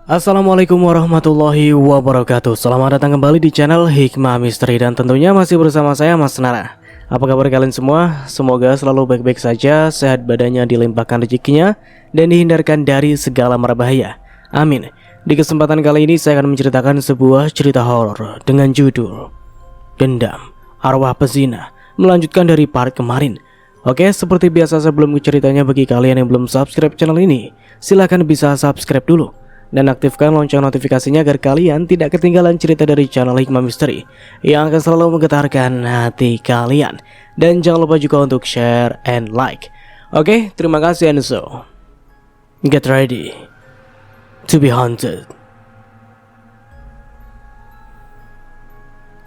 Assalamualaikum warahmatullahi wabarakatuh. Selamat datang kembali di channel Hikmah Misteri. Dan tentunya masih bersama saya Mas Nara. Apa kabar kalian semua? Semoga selalu baik-baik saja, sehat badannya, dilimpahkan rezekinya, dan dihindarkan dari segala mara bahaya. Amin. Di kesempatan kali ini saya akan menceritakan sebuah cerita horor dengan judul Dendam Arwah Pezina, melanjutkan dari part kemarin. Oke, seperti biasa sebelum ke ceritanya, bagi kalian yang belum subscribe channel ini, silahkan bisa subscribe dulu dan aktifkan lonceng notifikasinya agar kalian tidak ketinggalan cerita dari channel Hikmah Misteri yang akan selalu menggetarkan hati kalian. Dan jangan lupa juga untuk share and like. Oke, terima kasih, and so get ready to be haunted.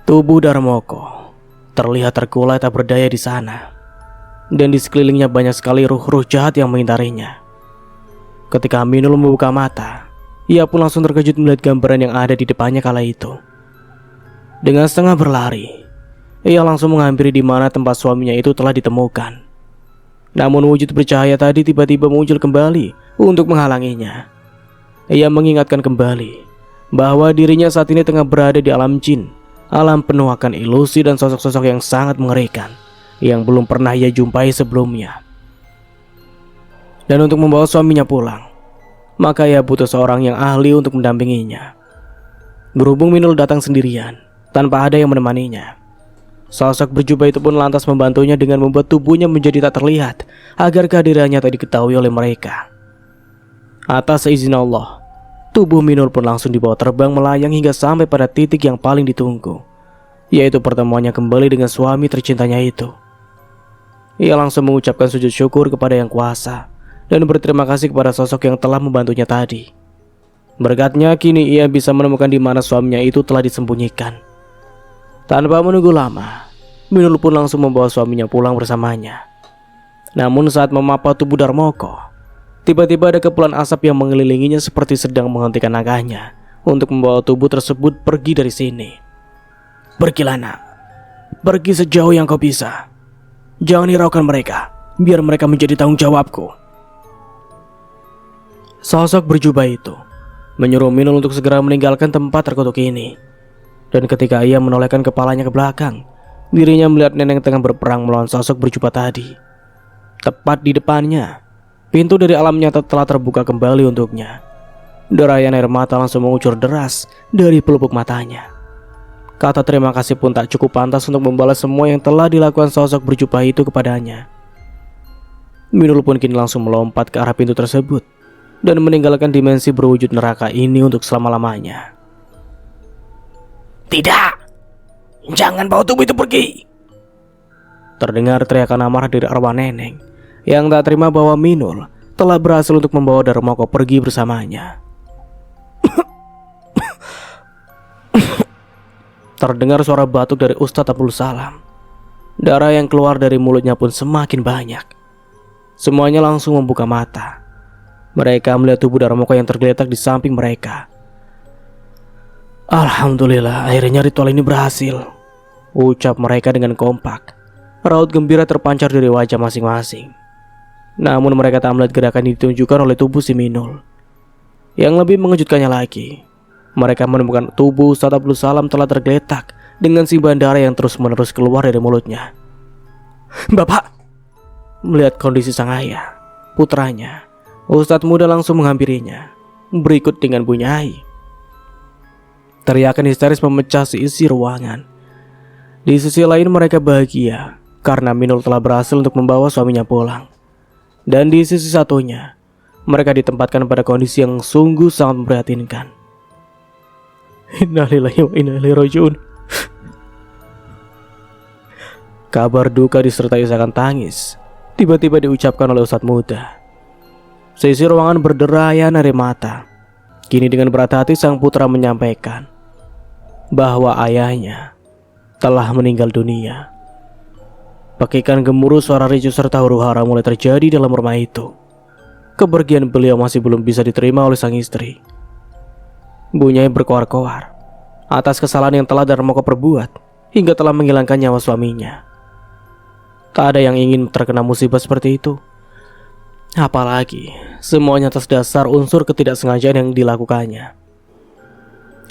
Tubuh Darmoko terlihat terkulai tak berdaya di sana, dan di sekelilingnya banyak sekali ruh-ruh jahat yang mengintarinya. Ketika Minul membuka mata, ia pun langsung terkejut melihat gambaran yang ada di depannya kala itu. Dengan setengah berlari, ia langsung menghampiri di mana tempat suaminya itu telah ditemukan. Namun wujud bercahaya tadi tiba-tiba muncul kembali untuk menghalanginya. Ia mengingatkan kembali bahwa dirinya saat ini tengah berada di alam jin, alam penuh akan ilusi dan sosok-sosok yang sangat mengerikan yang belum pernah ia jumpai sebelumnya. Dan untuk membawa suaminya pulang, maka ia butuh seorang yang ahli untuk mendampinginya. Berhubung Minul datang sendirian, tanpa ada yang menemaninya, sosok berjubah itu pun lantas membantunya dengan membuat tubuhnya menjadi tak terlihat, agar kehadirannya tak diketahui oleh mereka. Atas izin Allah, tubuh Minul pun langsung dibawa terbang melayang hingga sampai pada titik yang paling ditunggu, yaitu pertemuannya kembali dengan suami tercintanya itu. Ia langsung mengucapkan sujud syukur kepada Yang Kuasa dan berterima kasih kepada sosok yang telah membantunya tadi. Berkatnya kini ia bisa menemukan di mana suaminya itu telah disembunyikan. Tanpa menunggu lama, Minul pun langsung membawa suaminya pulang bersamanya. Namun saat memapa tubuh Darmoko, tiba-tiba ada kepulan asap yang mengelilinginya seperti sedang menghentikan naganya untuk membawa tubuh tersebut pergi dari sini. Pergilah nak, pergi sejauh yang kau bisa. Jangan hiraukan mereka, biar mereka menjadi tanggung jawabku. Sosok berjubah itu menyuruh Minul untuk segera meninggalkan tempat terkutuk ini. Dan ketika ia menolehkan kepalanya ke belakang, dirinya melihat nenek tengah berperang melawan sosok berjubah tadi. Tepat di depannya, pintu dari alam nyata telah terbuka kembali untuknya. Derayan air mata langsung mengucur deras dari pelupuk matanya. Kata terima kasih pun tak cukup pantas untuk membalas semua yang telah dilakukan sosok berjubah itu kepadanya. Minul pun kini langsung melompat ke arah pintu tersebut dan meninggalkan dimensi berwujud neraka ini untuk selama-lamanya. Tidak! Jangan bawa tubuh itu pergi! Terdengar teriakan amarah dari arwah neneng yang tak terima bahwa Minul telah berhasil untuk membawa Darmoko pergi bersamanya. Terdengar suara batuk dari Ustadz Abdul Salam. Darah yang keluar dari mulutnya pun semakin banyak. Semuanya langsung membuka mata. Mereka melihat tubuh Darmoko yang tergeletak di samping mereka. Alhamdulillah, akhirnya ritual ini berhasil, ucap mereka dengan kompak. Raut gembira terpancar dari wajah masing-masing. Namun mereka tak melihat gerakan yang ditunjukkan oleh tubuh si Minul. Yang lebih mengejutkannya lagi, mereka menemukan tubuh Ustadz Abdul Salam telah tergeletak dengan simbah darah yang terus-menerus keluar dari mulutnya. Bapak! Melihat kondisi sang ayah, putranya, Ustadz muda langsung menghampirinya, berikut dengan bunyai. Teriakan histeris memecah seisi ruangan. Di sisi lain mereka bahagia karena Minul telah berhasil untuk membawa suaminya pulang. Dan di sisi satunya, mereka ditempatkan pada kondisi yang sungguh sangat memprihatinkan. Innalillahi wa inna ilaihi raji'un. Kabar duka disertai isakan tangis tiba-tiba diucapkan oleh Ustadz muda. Seisi ruangan berderayan air mata. Kini dengan berat hati sang putra menyampaikan bahwa ayahnya telah meninggal dunia. Pekikan gemuruh, suara ricuh serta huru-hara mulai terjadi dalam rumah itu. Kepergian beliau masih belum bisa diterima oleh sang istri. Bunyai berkoar-koar atas kesalahan yang telah Darmoko perbuat hingga telah menghilangkan nyawa suaminya. Tak ada yang ingin terkena musibah seperti itu. Apalagi semuanya atas dasar unsur ketidaksengajaan yang dilakukannya.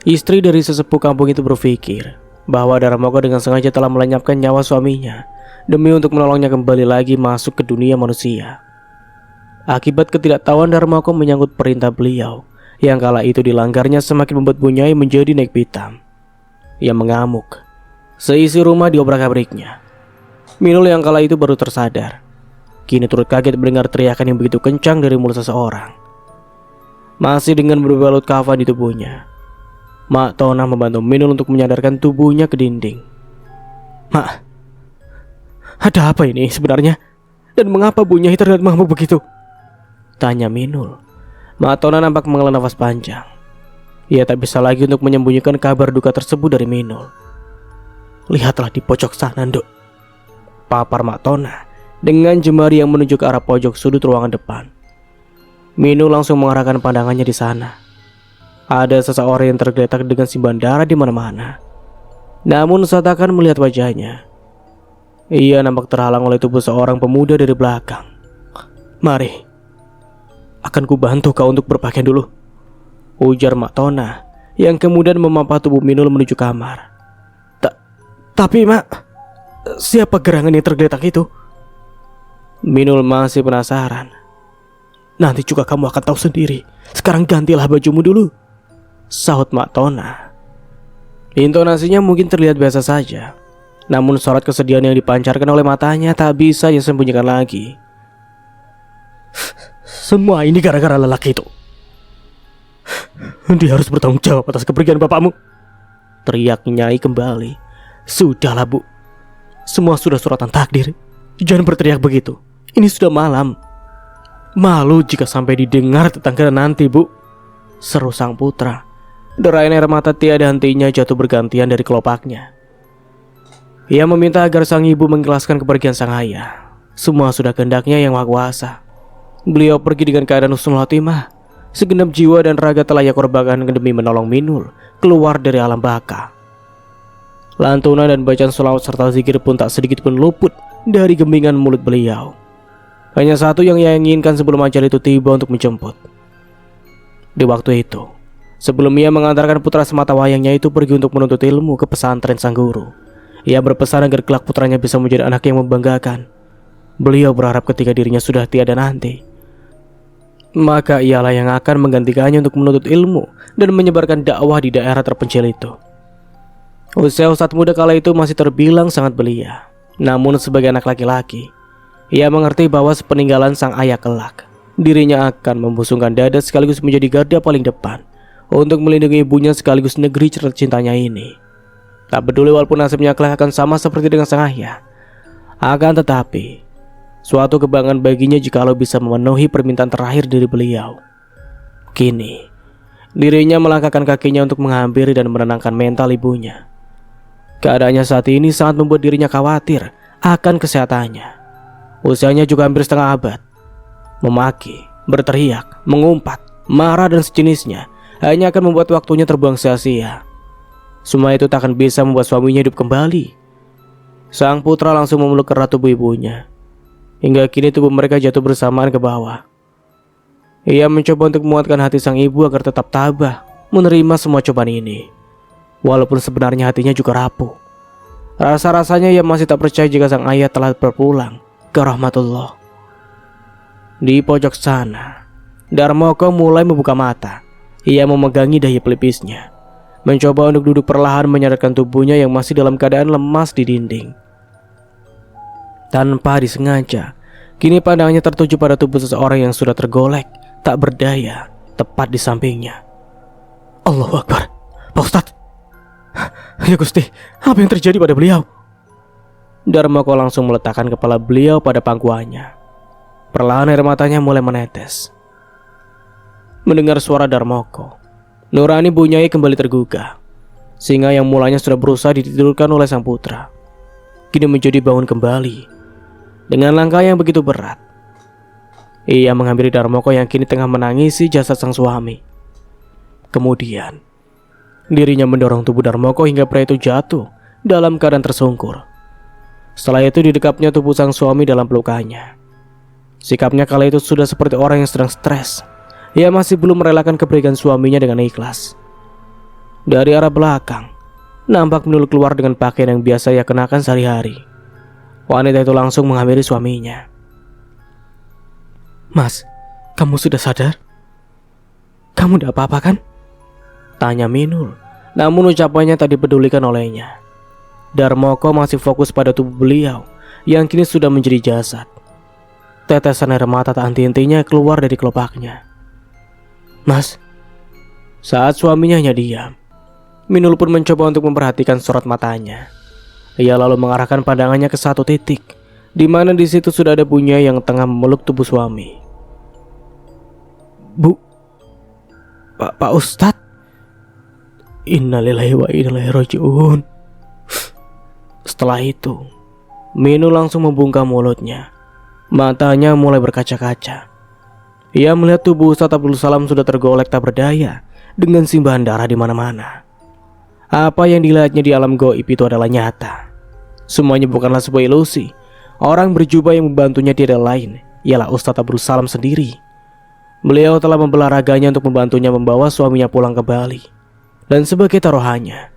Istri dari sesepuh kampung itu berpikir bahwa Darmoko dengan sengaja telah melenyapkan nyawa suaminya demi untuk menolongnya kembali lagi masuk ke dunia manusia. Akibat ketidaktahuan Darmoko menyangkut perintah beliau yang kala itu dilanggarnya semakin membuat Bunyai menjadi naik pitam. Ia mengamuk. Seisi rumah diobrak-abriknya. Minul yang kala itu baru tersadar. Kini turut kaget mendengar teriakan yang begitu kencang dari mulut seseorang. Masih dengan berbalut kafan di tubuhnya, Mak Tona membantu Minul untuk menyadarkan tubuhnya ke dinding. "Mak, ada apa ini sebenarnya? Dan mengapa Bunyai terlihat mengamuk begitu?" tanya Minul. Mak Tona nampak menghela nafas panjang. Ia tak bisa lagi untuk menyembunyikan kabar duka tersebut dari Minul. "Lihatlah di pojok sana, Nduk," papar Mak Tona dengan jemari yang menunjuk ke arah pojok sudut ruangan depan. Minul langsung mengarahkan pandangannya di sana. Ada seseorang yang tergeletak dengan simban darah di mana-mana. Namun saat akan melihat wajahnya, ia nampak terhalang oleh tubuh seorang pemuda dari belakang. "Mari, akan kubantu kau untuk berpakaian dulu," ujar Mak Tona yang kemudian memampah tubuh Minul menuju kamar. Tapi Mak, siapa gerangan yang tergeletak itu?" Minul masih penasaran. "Nanti juga kamu akan tahu sendiri. Sekarang gantilah bajumu dulu," sahut Mak Tona. Intonasinya mungkin terlihat biasa saja, namun sorot kesedihan yang dipancarkan oleh matanya tak bisa disembunyikan lagi. "Semua ini gara-gara lelaki itu. Dia harus bertanggung jawab atas kepergian bapakmu," teriak Nyai kembali. "Sudahlah Bu, semua sudah suratan takdir. Jangan berteriak begitu. Ini sudah malam. Malu jika sampai didengar tetangga nanti Bu," seru sang putra. Derayan air mata tiada hentinya jatuh bergantian dari kelopaknya. Ia meminta agar sang ibu mengikhlaskan kepergian sang ayah. Semua sudah kehendaknya yang maha kuasa. Beliau pergi dengan keadaan husnul khotimah. Segenap jiwa dan raga telah ia korbankan demi menolong Minul keluar dari alam baka. Lantunan dan bacaan sholawat serta zikir pun tak sedikit pun luput dari gembingan mulut beliau. Hanya satu yang ia inginkan sebelum ajal itu tiba untuk menjemput. Di waktu itu, sebelum ia mengantarkan putra semata wayangnya itu pergi untuk menuntut ilmu ke pesantren sang guru, ia berpesan agar kelak putranya bisa menjadi anak yang membanggakan. Beliau berharap ketika dirinya sudah tiada nanti, maka ialah yang akan menggantikannya untuk menuntut ilmu dan menyebarkan dakwah di daerah terpencil itu. Usia ustadz muda kala itu masih terbilang sangat belia. Namun sebagai anak laki-laki, ia mengerti bahwa sepeninggalan sang ayah kelak, dirinya akan membusungkan dada sekaligus menjadi garda paling depan untuk melindungi ibunya sekaligus negeri tercintanya ini. Tak peduli walaupun nasibnya kelak akan sama seperti dengan sang ayah. Akan tetapi, suatu kebanggaan baginya jikalau bisa memenuhi permintaan terakhir dari beliau. Kini, dirinya melangkahkan kakinya untuk menghampiri dan menenangkan mental ibunya. Keadaannya saat ini sangat membuat dirinya khawatir akan kesehatannya. Usianya juga hampir setengah abad. Memaki, berteriak, mengumpat, marah dan sejenisnya hanya akan membuat waktunya terbuang sia-sia. Semua itu tak akan bisa membuat suaminya hidup kembali. Sang putra langsung memeluk erat tubuh ibunya. Hingga kini tubuh mereka jatuh bersamaan ke bawah. Ia mencoba untuk menguatkan hati sang ibu agar tetap tabah menerima semua cobaan ini. Walaupun sebenarnya hatinya juga rapuh. Rasa-rasanya ia masih tak percaya jika sang ayah telah berpulang ke rahmatullah. Di pojok sana, Darmoko mulai membuka mata. Ia memegangi dahi pelipisnya, mencoba untuk duduk perlahan menyadarkan tubuhnya yang masih dalam keadaan lemas di dinding. Tanpa disengaja, kini pandangannya tertuju pada tubuh seseorang yang sudah tergolek, tak berdaya, tepat di sampingnya. "Allahu Akbar, Pak Ustadz! Ya Gusti, apa yang terjadi pada beliau?" Darmoko langsung meletakkan kepala beliau pada pangkuannya. Perlahan air matanya mulai menetes. Mendengar suara Darmoko, nurani Bunyai kembali tergugah. Singa yang mulanya sudah berusaha ditidurkan oleh sang putra, kini menjadi bangun kembali. Dengan langkah yang begitu berat, ia menghampiri Darmoko yang kini tengah menangisi jasad sang suami. Kemudian, dirinya mendorong tubuh Darmoko hingga pria itu jatuh dalam keadaan tersungkur. Setelah itu didekapnya tubuh sang suami dalam pelukannya. Sikapnya kala itu sudah seperti orang yang sedang stres. Ia masih belum merelakan kepergian suaminya dengan ikhlas. Dari arah belakang, nampak Minul keluar dengan pakaian yang biasa ia kenakan sehari-hari. Wanita itu langsung menghampiri suaminya. "Mas, kamu sudah sadar? Kamu tidak apa-apa kan?" tanya Minul. Namun ucapannya tak dipedulikan olehnya. Darmoko masih fokus pada tubuh beliau yang kini sudah menjadi jasad. Tetesan air mata tak henti-hentinya keluar dari kelopaknya. "Mas." Saat suaminya hanya diam, Minul pun mencoba untuk memperhatikan sorot matanya. Ia lalu mengarahkan pandangannya ke satu titik, di mana di situ sudah ada Bunyai yang tengah memeluk tubuh suami. Pak Ustadz." "Innalillahi wa inna ilaihi raji'un." Setelah itu, Minul langsung membungkam mulutnya. Matanya mulai berkaca-kaca. Ia melihat tubuh Ustadz Abdul Salam sudah tergolek tak berdaya dengan simbahan darah di mana-mana. Apa yang dilihatnya di alam gaib itu adalah nyata. Semuanya bukanlah sebuah ilusi. Orang berjubah yang membantunya tidak lain ialah Ustadz Abdul Salam sendiri. Beliau telah membelah raganya untuk membantunya membawa suaminya pulang ke Bali. Dan sebagai taruhannya,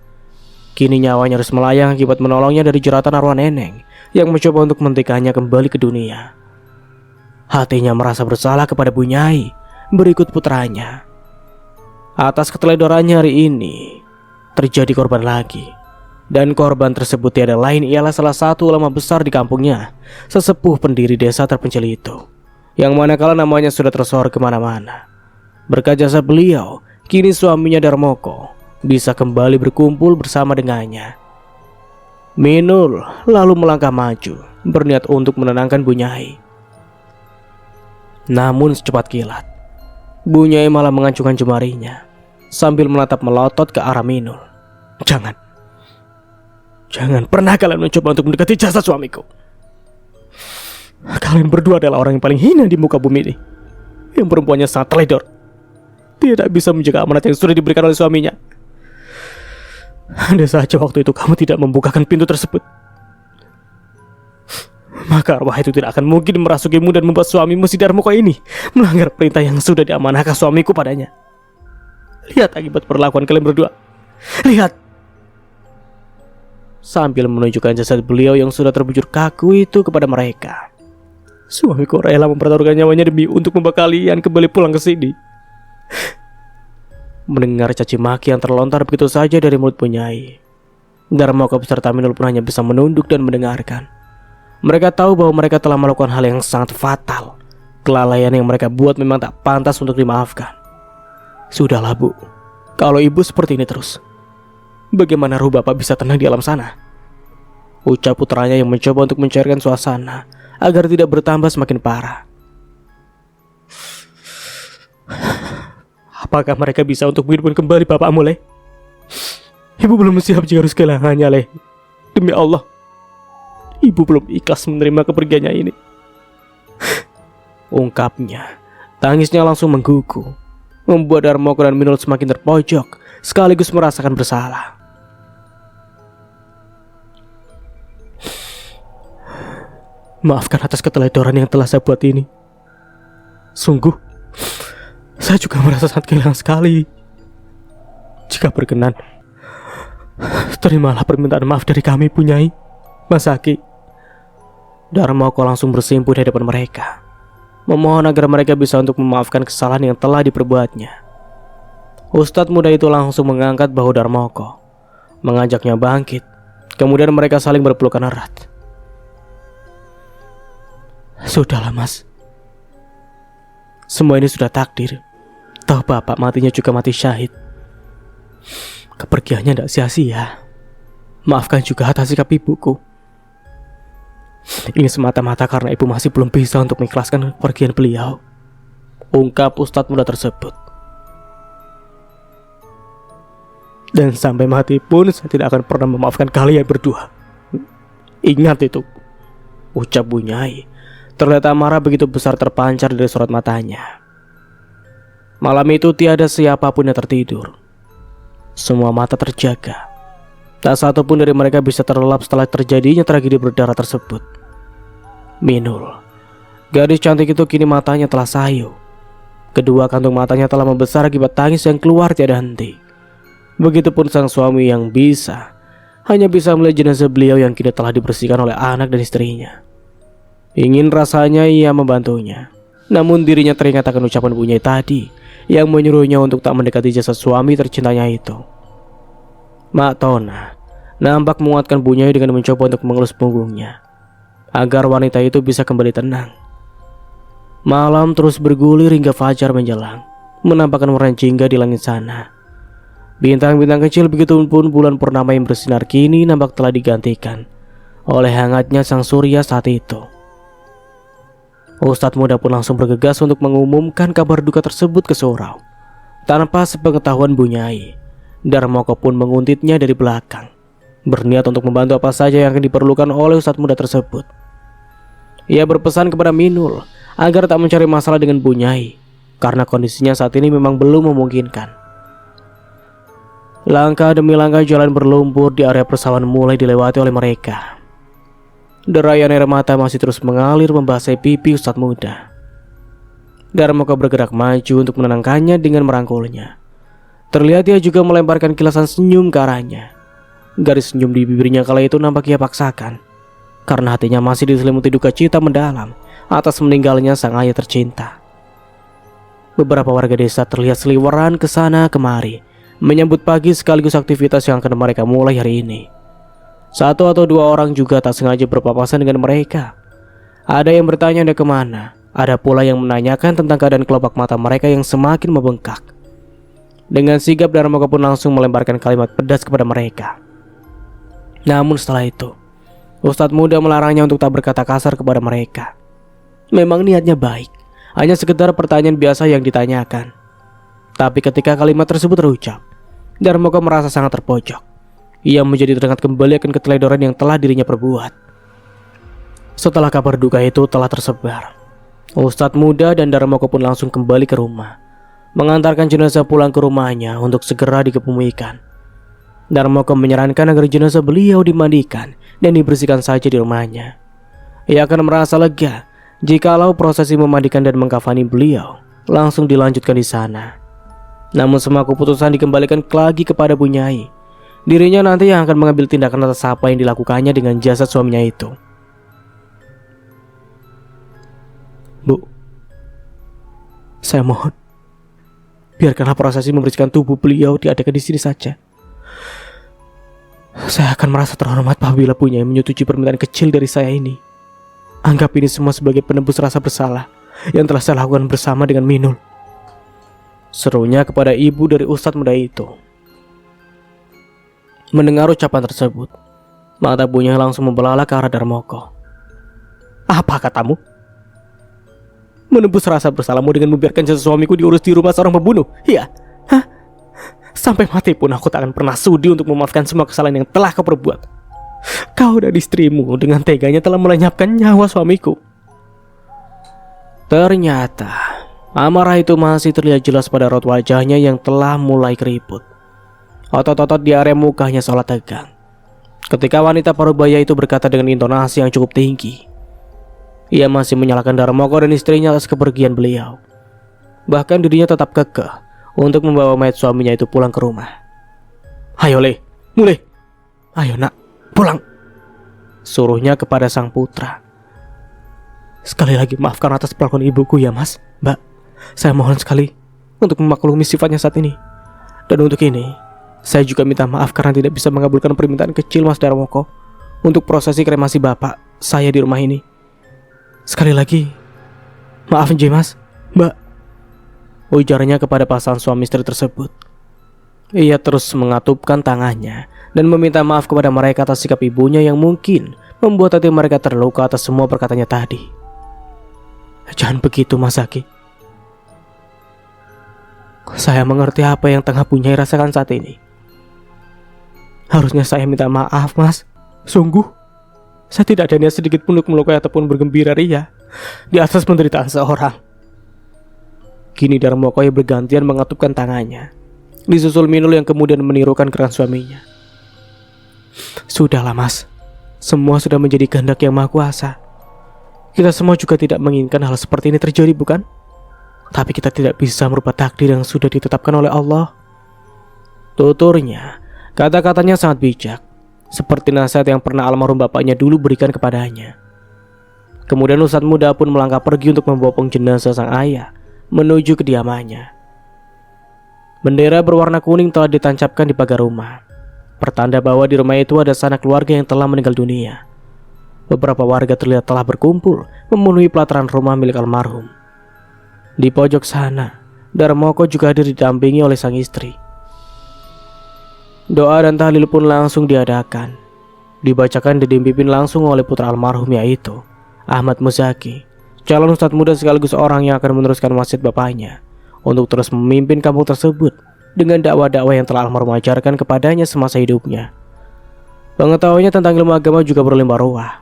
kini nyawanya harus melayang akibat menolongnya dari jeratan arwah neneng yang mencoba untuk menghentikannya kembali ke dunia. Hatinya merasa bersalah kepada Bunyai berikut putranya. Atas keteledorannya hari ini terjadi korban lagi. Dan korban tersebut tiada lain ialah salah satu ulama besar di kampungnya, sesepuh pendiri desa terpencil itu, yang manakala namanya sudah tersohor kemana-mana. Berkat jasa beliau, kini suaminya Darmoko bisa kembali berkumpul bersama dengannya. Minul lalu melangkah maju, berniat untuk menenangkan Bunyai. Namun secepat kilat, Bunyai malah mengacungkan jemarinya sambil menatap melotot ke arah Minul. Jangan pernah kalian mencoba untuk mendekati jasad suamiku. Kalian berdua adalah orang yang paling hina di muka bumi ini. Yang perempuannya sangat teledor, tidak bisa menjaga amanat yang sudah diberikan oleh suaminya. Andai saja waktu itu kamu tidak membukakan pintu tersebut, maka arwah itu tidak akan mungkin merasukimu dan membuat suamimu si Darmoko ini melanggar perintah yang sudah diamanahkan suamiku padanya. Lihat akibat perlakuan kalian berdua. Lihat. Sambil menunjukkan jasad beliau yang sudah terbujur kaku itu kepada mereka. Suamiku rela mempertaruhkan nyawanya demi untuk membawa kalian kembali pulang ke sini. Mendengar caci maki yang terlontar begitu saja dari mulut Bunyai, Darmoko beserta Minul pun hanya bisa menunduk dan mendengarkan. Mereka tahu bahwa mereka telah melakukan hal yang sangat fatal. Kelalaian yang mereka buat memang tak pantas untuk dimaafkan. Sudahlah Bu, kalau ibu seperti ini terus, bagaimana ruh bapak bisa tenang di alam sana? Ucap putranya yang mencoba untuk mencairkan suasana agar tidak bertambah semakin parah. Apakah mereka bisa untuk menghidupkan kembali bapakmu, Le? Ibu belum siap jika harus kehilangannya, Le. Demi Allah, ibu belum ikhlas menerima kepergiannya ini. Ungkapnya. Tangisnya langsung menggugu, membuat Darmoko dan Minul semakin terpojok, sekaligus merasakan bersalah. Maafkan atas keteledoran yang telah saya buat ini. Sungguh, saya juga merasa sangat kehilangan sekali. Jika berkenan, terimalah permintaan maaf dari kami, Bunyai, Mas Aki. Darmoko langsung bersimpuh di hadapan mereka, memohon agar mereka bisa untuk memaafkan kesalahan yang telah diperbuatnya. Ustadz muda itu langsung mengangkat bahu Darmoko, mengajaknya bangkit. Kemudian mereka saling berpelukan erat. Sudahlah Mas, semua ini sudah takdir. Toh bapak matinya juga mati syahid. Kepergiannya tidak sia-sia. Maafkan juga atas sikap ibuku. Ini semata-mata karena ibu masih belum bisa untuk mengikhlaskan kepergian beliau, ungkap Ustadz muda tersebut. Dan sampai mati pun saya tidak akan pernah memaafkan kalian berdua. Ingat itu, ucap Bunyai. Terlihat amarah begitu besar terpancar dari sorot matanya. Malam itu tiada siapapun yang tertidur. Semua mata terjaga. Tak satu pun dari mereka bisa terlelap setelah terjadinya tragedi berdarah tersebut. Minul Gadis cantik itu kini matanya telah sayu. Kedua kantung matanya telah membesar akibat tangis yang keluar tiada henti. Begitupun sang suami yang hanya bisa melihat jenazah beliau yang kini telah dibersihkan oleh anak dan istrinya. Ingin rasanya ia membantunya, namun dirinya teringat akan ucapan Bunyai tadi yang menyuruhnya untuk tak mendekati jasad suami tercintanya itu. Mak Tona nampak menguatkan Bunyai dengan mencoba untuk mengelus punggungnya agar wanita itu bisa kembali tenang. Malam terus bergulir hingga fajar menjelang, menampakkan warna jingga di langit sana. Bintang-bintang kecil, begitupun bulan purnama yang bersinar kini nampak telah digantikan oleh hangatnya sang surya saat itu. Ustadz muda pun langsung bergegas untuk mengumumkan kabar duka tersebut ke surau. Tanpa sepengetahuan Bunyai, Darmoko pun menguntitnya dari belakang, berniat untuk membantu apa saja yang akan diperlukan oleh ustadz muda tersebut. Ia berpesan kepada Minul agar tak mencari masalah dengan Bunyai, karena kondisinya saat ini memang belum memungkinkan. Langkah demi langkah jalan berlumpur di area persawahan mulai dilewati oleh mereka. Derayan air mata masih terus mengalir membasahi pipi ustadz muda. Darmoko bergerak maju untuk menenangkannya dengan merangkulnya. Terlihat dia juga melemparkan kilasan senyum ke arahnya. Garis senyum di bibirnya kala itu nampak ia paksakan, karena hatinya masih diselimuti duka cita mendalam atas meninggalnya sang ayah tercinta. Beberapa warga desa terlihat seliweran ke sana kemari menyambut pagi sekaligus aktivitas yang akan mereka mulai hari ini. Satu atau dua orang juga tak sengaja berpapasan dengan mereka. Ada yang bertanya anda kemana, ada pula yang menanyakan tentang keadaan kelopak mata mereka yang semakin membengkak. Dengan sigap Darmoko pun langsung melemparkan kalimat pedas kepada mereka. Namun setelah itu, ustadz muda melarangnya untuk tak berkata kasar kepada mereka. Memang niatnya baik, hanya sekedar pertanyaan biasa yang ditanyakan. Tapi ketika kalimat tersebut terucap, Darmoko merasa sangat terpojok. Ia menjadi teringat kembali akan keteledoran yang telah dirinya perbuat. Setelah kabar duka itu telah tersebar, ustadz muda dan Darmoko pun langsung kembali ke rumah, mengantarkan jenazah pulang ke rumahnya untuk segera dikebumikan. Darmoko menyarankan agar jenazah beliau dimandikan dan dibersihkan saja di rumahnya. Ia akan merasa lega jikalau prosesi memandikan dan mengkafani beliau langsung dilanjutkan di sana. Namun semua keputusan dikembalikan lagi kepada Bunyai. Dirinya nanti yang akan mengambil tindakan atas apa yang dilakukannya dengan jasad suaminya itu. Bu, saya mohon, biarkanlah prosesi membersihkan tubuh beliau diadakan di sini saja. Saya akan merasa terhormat apabila Bunyai menyetujui permintaan kecil dari saya ini. Anggap ini semua sebagai penebus rasa bersalah yang telah saya lakukan bersama dengan Minul, serunya kepada ibu dari ustadz muda itu. Mendengar ucapan tersebut, mata Bunyai langsung membelalak ke arah Darmoko. Apa katamu? Menebus rasa bersalahmu dengan membiarkan jasad suamiku diurus di rumah seorang pembunuh? Iya? Hah? Sampai mati pun aku tak akan pernah sudi untuk memaafkan semua kesalahan yang telah kau perbuat. Kau dan istrimu dengan teganya telah melenyapkan nyawa suamiku. Ternyata amarah itu masih terlihat jelas pada raut wajahnya yang telah mulai keriput. Otot-otot di area mukanya seolah tegang ketika wanita parubaya itu berkata dengan intonasi yang cukup tinggi. Ia masih menyalahkan Darmoko dan istrinya atas kepergian beliau. Bahkan dirinya tetap kekeh untuk membawa mayat suaminya itu pulang ke rumah. Ayo Le, mulai. Ayo nak, pulang, suruhnya kepada sang putra. Sekali lagi maafkan atas perlakuan ibuku ya mas, mbak. Saya mohon sekali untuk memaklumi sifatnya saat ini. Dan untuk ini, saya juga minta maaf karena tidak bisa mengabulkan permintaan kecil mas Darmoko untuk prosesi kremasi bapak saya di rumah ini. Sekali lagi, maaf J mas, mbak, ujarnya kepada pasangan suami istri tersebut. Ia terus mengatupkan tangannya dan meminta maaf kepada mereka atas sikap ibunya yang mungkin membuat hati mereka terluka atas semua perkataannya tadi. Jangan begitu Mas Zaki. Saya mengerti apa yang tengah Bunyai rasakan saat ini. Harusnya saya minta maaf mas. Sungguh, saya tidak ada niat sedikit pun untuk melukai ataupun bergembira ria di atas penderitaan seorang. Kini Darmoko yang bergantian mengatupkan tangannya, disusul Minul yang kemudian menirukan keran suaminya. Sudahlah mas, semua sudah menjadi kehendak yang maha kuasa. Kita semua juga tidak menginginkan hal seperti ini terjadi, bukan? Tapi kita tidak bisa merubah takdir yang sudah ditetapkan oleh Allah. Tuturnya, kata-katanya sangat bijak, seperti nasihat yang pernah almarhum bapaknya dulu berikan kepadanya. Kemudian ustadz muda pun melangkah pergi untuk membopong jenazah sang ayah menuju kediamannya. Bendera berwarna kuning telah ditancapkan di pagar rumah, pertanda bahwa di rumah itu ada sanak keluarga yang telah meninggal dunia. Beberapa warga terlihat telah berkumpul memenuhi pelataran rumah milik almarhum. Di pojok sana, Darmoko juga hadir didampingi oleh sang istri. Doa dan tahlil pun langsung diadakan, dibacakan dan dipimpin langsung oleh putra almarhum, yaitu Ahmad Muzaki, calon ustadz muda sekaligus orang yang akan meneruskan wasiat bapaknya untuk terus memimpin kampung tersebut dengan dakwah-dakwah yang telah almarhum ajarkan kepadanya semasa hidupnya. Pengetahuannya tentang ilmu agama juga berlimpah ruah,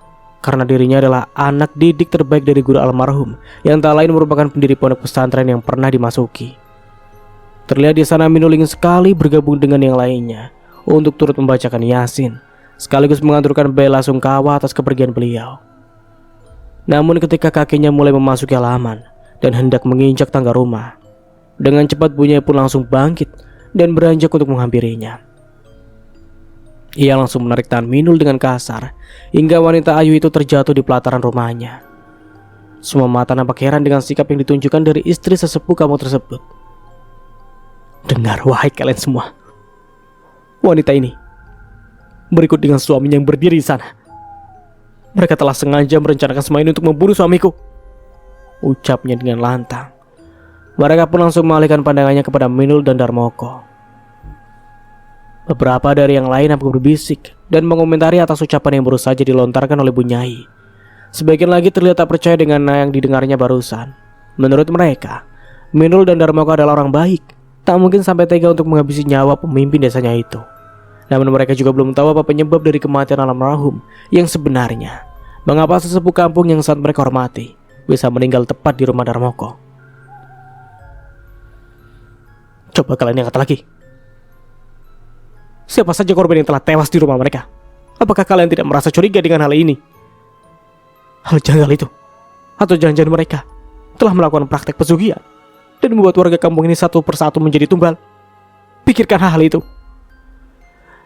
karena dirinya adalah anak didik terbaik dari guru almarhum yang tak lain merupakan pendiri pondok pesantren yang pernah dimasuki. Terlihat di sana Minul ingin sekali bergabung dengan yang lainnya untuk turut membacakan Yasin, sekaligus mengaturkan bela sungkawa atas kepergian beliau. Namun ketika kakinya mulai memasuki halaman dan hendak menginjak tangga rumah, dengan cepat Bunyai pun langsung bangkit dan beranjak untuk menghampirinya. Ia langsung menarik tangan Minul dengan kasar, hingga wanita ayu itu terjatuh di pelataran rumahnya. Semua mata nampak heran dengan sikap yang ditunjukkan dari istri sesepuh kampung tersebut. Dengar wahai kalian semua, wanita ini berikut dengan suaminya yang berdiri di sana. Mereka telah sengaja merencanakan semua ini untuk membunuh suamiku, ucapnya dengan lantang. Mereka pun langsung mengalihkan pandangannya kepada Minul dan Darmoko. Beberapa dari yang lain nampak berbisik dan mengomentari atas ucapan yang baru saja dilontarkan oleh Bunyai. Sebagian lagi terlihat tak percaya dengan yang didengarnya barusan. Menurut mereka, Minul dan Darmoko adalah orang baik, tak mungkin sampai tega untuk menghabisi nyawa pemimpin desanya itu. Namun mereka juga belum tahu apa penyebab dari kematian almarhum yang sebenarnya. Mengapa sesepuh kampung yang sangat mereka hormati bisa meninggal tepat di rumah Darmoko? Coba kalian ingat lagi, siapa saja korban yang telah tewas di rumah mereka? Apakah kalian tidak merasa curiga dengan hal ini? Hal janggal itu, atau jangan-jangan mereka telah melakukan praktek pesugihan dan membuat warga kampung ini satu persatu menjadi tumbal? Pikirkan hal itu.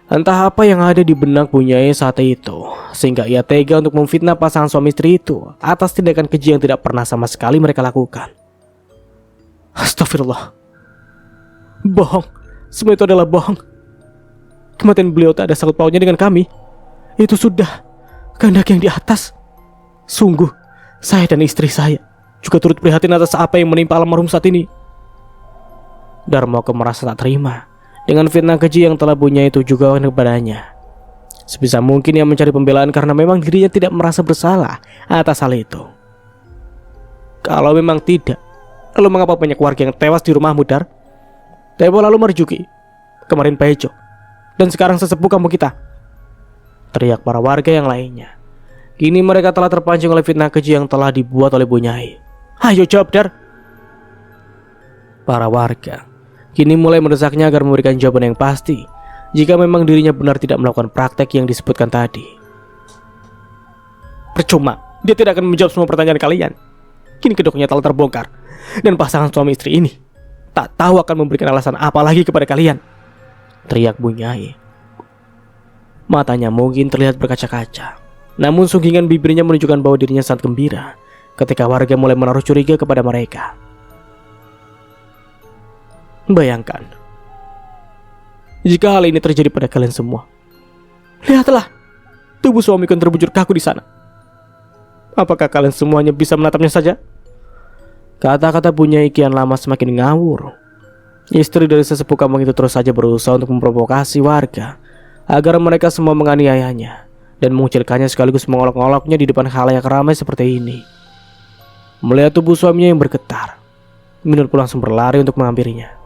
Entah apa yang ada di benak Bunyai saat itu, sehingga ia tega untuk memfitnah pasangan suami istri itu atas tindakan keji yang tidak pernah sama sekali mereka lakukan. Astagfirullah. Bohong, semua itu adalah bohong. Kematian beliau tak ada sangkut pautnya dengan kami. Itu sudah kehendak yang di atas. Sungguh, saya dan istri saya juga turut prihatin atas apa yang menimpa almarhum saat ini. Darmoko merasa tak terima dengan fitnah keji yang telah Bunyai itu juga kepadanya. Sebisa mungkin ia mencari pembelaan karena memang dirinya tidak merasa bersalah atas hal itu. Kalau memang tidak, lalu mengapa banyak warga yang tewas di rumahmu, Dar? Tempo lalu Marjuki, kemarin Paejo, dan sekarang sesepuh kampung kita, teriak para warga yang lainnya. Kini mereka telah terpancing oleh fitnah keji yang telah dibuat oleh Bunyai. Ayo jawab, Dar. Para warga kini mulai mendesaknya agar memberikan jawaban yang pasti jika memang dirinya benar tidak melakukan praktek yang disebutkan tadi. Percuma, dia tidak akan menjawab semua pertanyaan kalian. Kini kedoknya telah terbongkar, dan pasangan suami istri ini tak tahu akan memberikan alasan apa lagi kepada kalian, teriak Bunyai. Matanya mungkin terlihat berkaca-kaca, namun sungkingan bibirnya menunjukkan bahwa dirinya sangat gembira ketika warga mulai menaruh curiga kepada mereka. Bayangkan jika hal ini terjadi pada kalian semua. Lihatlah, tubuh suamiku yang terbujur kaku di sana. Apakah kalian semuanya bisa menatapnya saja? Kata-kata Bunyai kian lama semakin ngawur. Istri dari sesepuh kampung itu terus saja berusaha untuk memprovokasi warga agar mereka semua menganiayanya dan mengucilkannya sekaligus mengolok-oloknya di depan khalayak ramai seperti ini. Melihat tubuh suaminya yang bergetar, Minul pun langsung berlari untuk menghampirinya.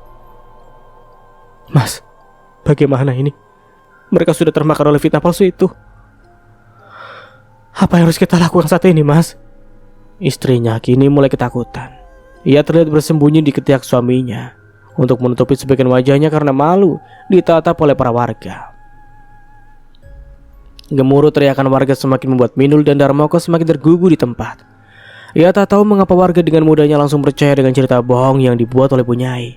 Mas, bagaimana ini? Mereka sudah termakan oleh fitnah palsu itu. Apa yang harus kita lakukan saat ini, Mas? Istrinya kini mulai ketakutan. Ia terlihat bersembunyi di ketiak suaminya untuk menutupi sebagian wajahnya karena malu ditatap oleh para warga. Gemuruh teriakan warga semakin membuat Minul dan Darmoko semakin tergugu di tempat. Ia tak tahu mengapa warga dengan mudahnya langsung percaya dengan cerita bohong yang dibuat oleh Bunyai.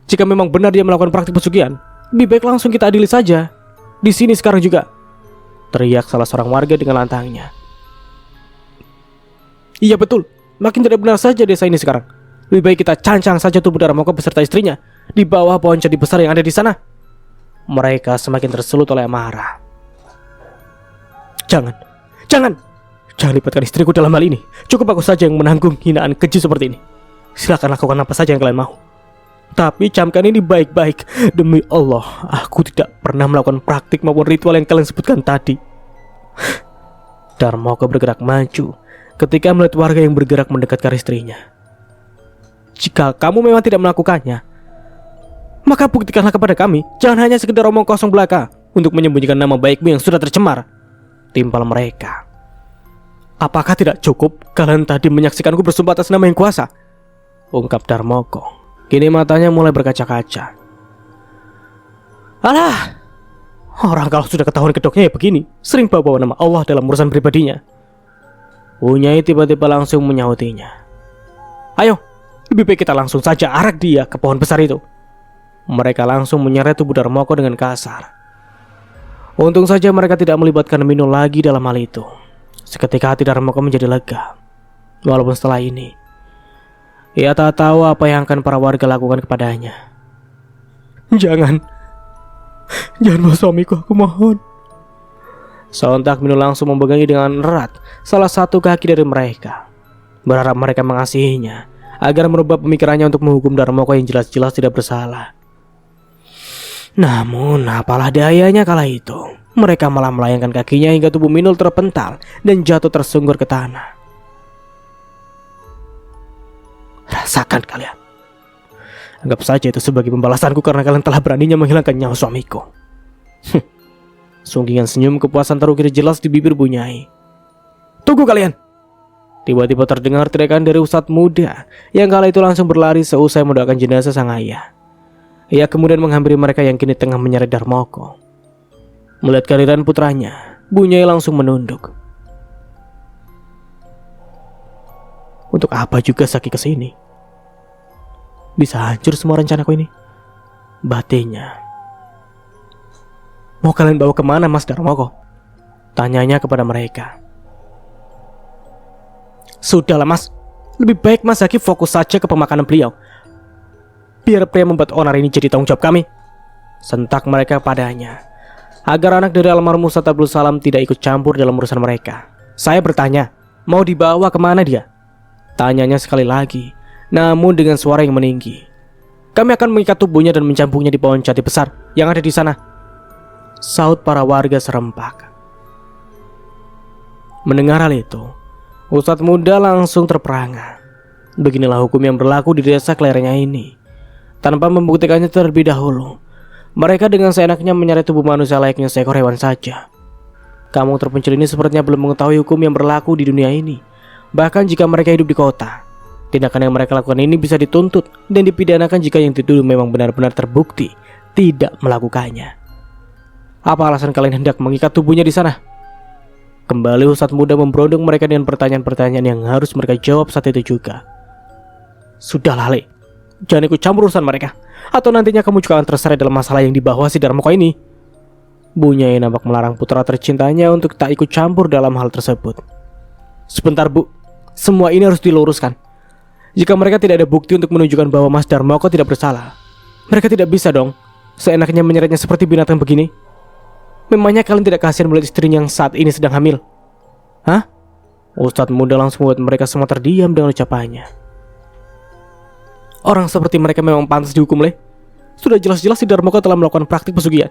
Jika memang benar dia melakukan praktik pesugihan, lebih baik langsung kita adili saja. Di sini sekarang juga, teriak salah seorang warga dengan lantangnya. Iya betul, makin tidak benar saja desa ini sekarang. Lebih baik kita cancang saja tubuh Darmoko beserta istrinya di bawah pohon candi besar yang ada di sana. Mereka semakin tersulut oleh amarah. Jangan libatkan istriku dalam hal ini. Cukup aku saja yang menanggung hinaan keji seperti ini. Silakan lakukan apa saja yang kalian mau. Tapi camkan ini baik-baik. Demi Allah, aku tidak pernah melakukan praktik maupun ritual yang kalian sebutkan tadi. Darmoko bergerak maju ketika melihat warga yang bergerak mendekat ke istrinya. Jika kamu memang tidak melakukannya, maka buktikanlah kepada kami. Jangan hanya sekedar omong kosong belaka untuk menyembunyikan nama baikmu yang sudah tercemar. Timpal mereka. Apakah tidak cukup kalian tadi menyaksikanku bersumpah atas nama yang kuasa? Ungkap Darmoko. Kini matanya mulai berkaca-kaca. Alah, orang kalau sudah ketahuan kedoknya ya begini, sering bawa nama Allah dalam urusan pribadinya. Bunyai tiba-tiba langsung menyautinya. Ayo, lebih baik kita langsung saja arak dia ke pohon besar itu. Mereka langsung menyeret tubuh Darmoko dengan kasar. Untung saja mereka tidak melibatkan Minul lagi dalam hal itu. Seketika hati Darmoko menjadi lega. Walaupun setelah ini ia tak tahu apa yang akan para warga lakukan kepadanya. Jangan bawa suamiku, aku mohon. Sontak Minul langsung memegangi dengan erat salah satu kaki dari mereka, berharap mereka mengasihinya agar merubah pemikirannya untuk menghukum Darmoko yang jelas-jelas tidak bersalah. Namun apalah dayanya kala itu, mereka malah melayangkan kakinya hingga tubuh Minul terpental dan jatuh tersungkur ke tanah. Rasakan kalian. Anggap saja itu sebagai pembalasanku karena kalian telah beraninya menghilangkan nyawa suamiku. Sungkingan senyum kepuasan terukir jelas di bibir Bunyai. Tunggu kalian. Tiba-tiba terdengar teriakan dari ustadz muda yang kala itu langsung berlari seusai mendoakan jenazah sang ayah. Ia kemudian menghampiri mereka yang kini tengah menyeret Darmoko. Melihat kehadiran putranya, Bunyai langsung menunduk. Untuk apa juga Saki kesini? Bisa hancur semua rencanaku ini. Batinnya. Mau kalian bawa kemana Mas Darmoko? Tanyanya kepada mereka. Sudahlah Mas, lebih baik Mas Zaki fokus saja ke pemakanan beliau. Biar pria membuat onar ini jadi tanggung jawab kami. Sentak mereka padanya, agar anak dari almarhum Ustadz Abdul Salam tidak ikut campur dalam urusan mereka. Saya bertanya, mau dibawa kemana dia? Tanyanya sekali lagi, namun dengan suara yang meninggi. Kami akan mengikat tubuhnya dan mencampungnya di pohon jati besar yang ada di sana. Saut para warga serempak. Mendengar hal itu, Ustadz muda langsung terperangah. Beginilah hukum yang berlaku di desa Klerenya ini. Tanpa membuktikannya terlebih dahulu, mereka dengan seenaknya menyeret tubuh manusia layaknya seekor hewan saja. Kampung terpencil ini sepertinya belum mengetahui hukum yang berlaku di dunia ini. Bahkan jika mereka hidup di kota, tindakan yang mereka lakukan ini bisa dituntut dan dipidanakan jika yang dituduh memang benar-benar terbukti tidak melakukannya. Apa alasan kalian hendak mengikat tubuhnya di sana? Kembali Ustadz muda memberondong mereka dengan pertanyaan-pertanyaan yang harus mereka jawab saat itu juga. Sudahlah Le, jangan ikut campur urusan mereka, atau nantinya kamu juga akan terseret dalam masalah yang dibawa si Darmoko ini. Bunyai nampak melarang putra tercintanya untuk tak ikut campur dalam hal tersebut. Sebentar Bu, semua ini harus diluruskan. Jika mereka tidak ada bukti untuk menunjukkan bahwa Mas Darmoko tidak bersalah, mereka tidak bisa dong seenaknya menyeretnya seperti binatang begini. Memangnya kalian tidak kasihan melihat istrinya yang saat ini sedang hamil? Hah? Ustadz muda langsung membuat mereka semua terdiam dengan ucapannya. Orang seperti mereka memang pantas dihukum Le. Sudah jelas-jelas si Darmoko telah melakukan praktik pesugihan.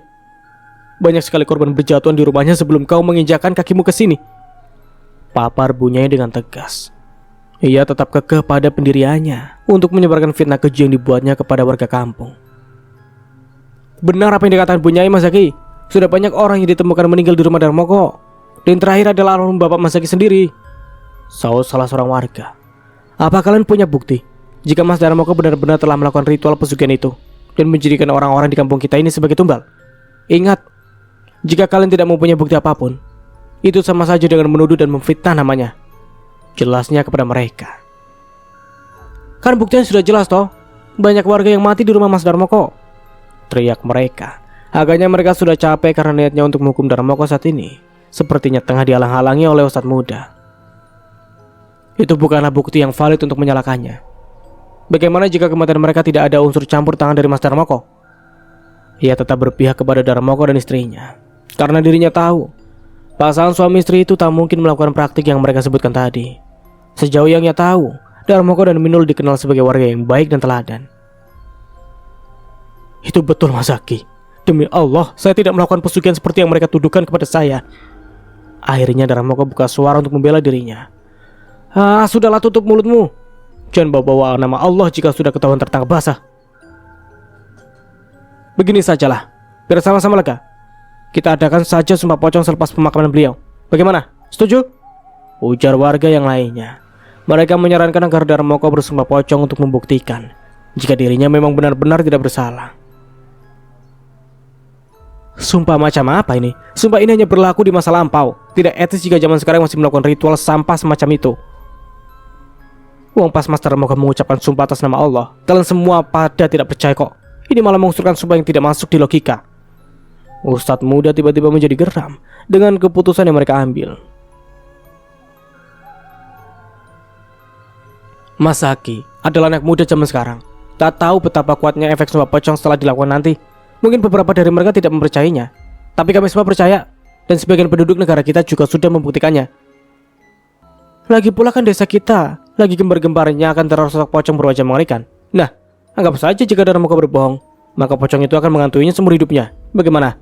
Banyak sekali korban berjatuhan di rumahnya sebelum kau menginjakkan kakimu ke sini. Papar Bunyai dengan tegas. Ia tetap kekeh pada pendiriannya untuk menyebarkan fitnah keji yang dibuatnya kepada warga kampung. Benar apa yang dikatakan Bunyai Mas Zaki. Sudah banyak orang yang ditemukan meninggal di rumah Darmoko. Dan terakhir adalah almarhum bapak Mas Zaki sendiri. Saud salah seorang warga. Apa kalian punya bukti jika Mas Darmoko benar-benar telah melakukan ritual pesugihan itu dan menjadikan orang-orang di kampung kita ini sebagai tumbal? Ingat, jika kalian tidak mempunyai bukti apapun, itu sama saja dengan menuduh dan memfitnah namanya. jelasnya kepada mereka. Kan buktinya sudah jelas toh, banyak warga yang mati di rumah Mas Darmoko, teriak mereka. Agaknya mereka sudah capek karena niatnya untuk menghukum Darmoko saat ini sepertinya tengah dihalang-halangi oleh ustadz muda. Itu bukanlah bukti yang valid untuk menyalahkannya. Bagaimana jika kematian mereka tidak ada unsur campur tangan dari Mas Darmoko? Ia tetap berpihak kepada Darmoko dan istrinya, karena dirinya tahu pasangan suami istri itu tak mungkin melakukan praktik yang mereka sebutkan tadi. Sejauh yang ia tahu, Darmoko dan Minul dikenal sebagai warga yang baik dan teladan. Itu betul Mas Zaki. Demi Allah, saya tidak melakukan pesugihan seperti yang mereka tuduhkan kepada saya. Akhirnya Darmoko buka suara untuk membela dirinya. Sudahlah, tutup mulutmu. Jangan bawa-bawa nama Allah jika sudah ketahuan tertangkap basah. Begini sajalah, biar sama-sama lega. Kita adakan saja sumpah pocong selepas pemakaman beliau. Bagaimana? Setuju? Ujar warga yang lainnya. Mereka menyarankan agar Darmoko bersumpah pocong untuk membuktikan jika dirinya memang benar-benar tidak bersalah. Sumpah macam apa ini? Sumpah ini hanya berlaku di masa lampau. Tidak etis jika zaman sekarang masih melakukan ritual sampah semacam itu. Uang pas Mas Darmoko mengucapkan sumpah atas nama Allah, kalian semua pada tidak percaya kok. Ini malah mengusulkan sumpah yang tidak masuk di logika. Ustadz muda tiba-tiba menjadi geram dengan keputusan yang mereka ambil. Mas Zaki adalah anak muda zaman sekarang. Tak tahu betapa kuatnya efek sumpah pocong setelah dilakukan nanti. Mungkin beberapa dari mereka tidak mempercayainya, tapi kami semua percaya. Dan sebagian penduduk negara kita juga sudah membuktikannya. Lagi pula kan desa kita lagi gembar-gembarnya akan teror sosok pocong berwajah mengerikan. Nah, anggap saja jika Darmoko berbohong, maka pocong itu akan mengantuinya seumur hidupnya. Bagaimana?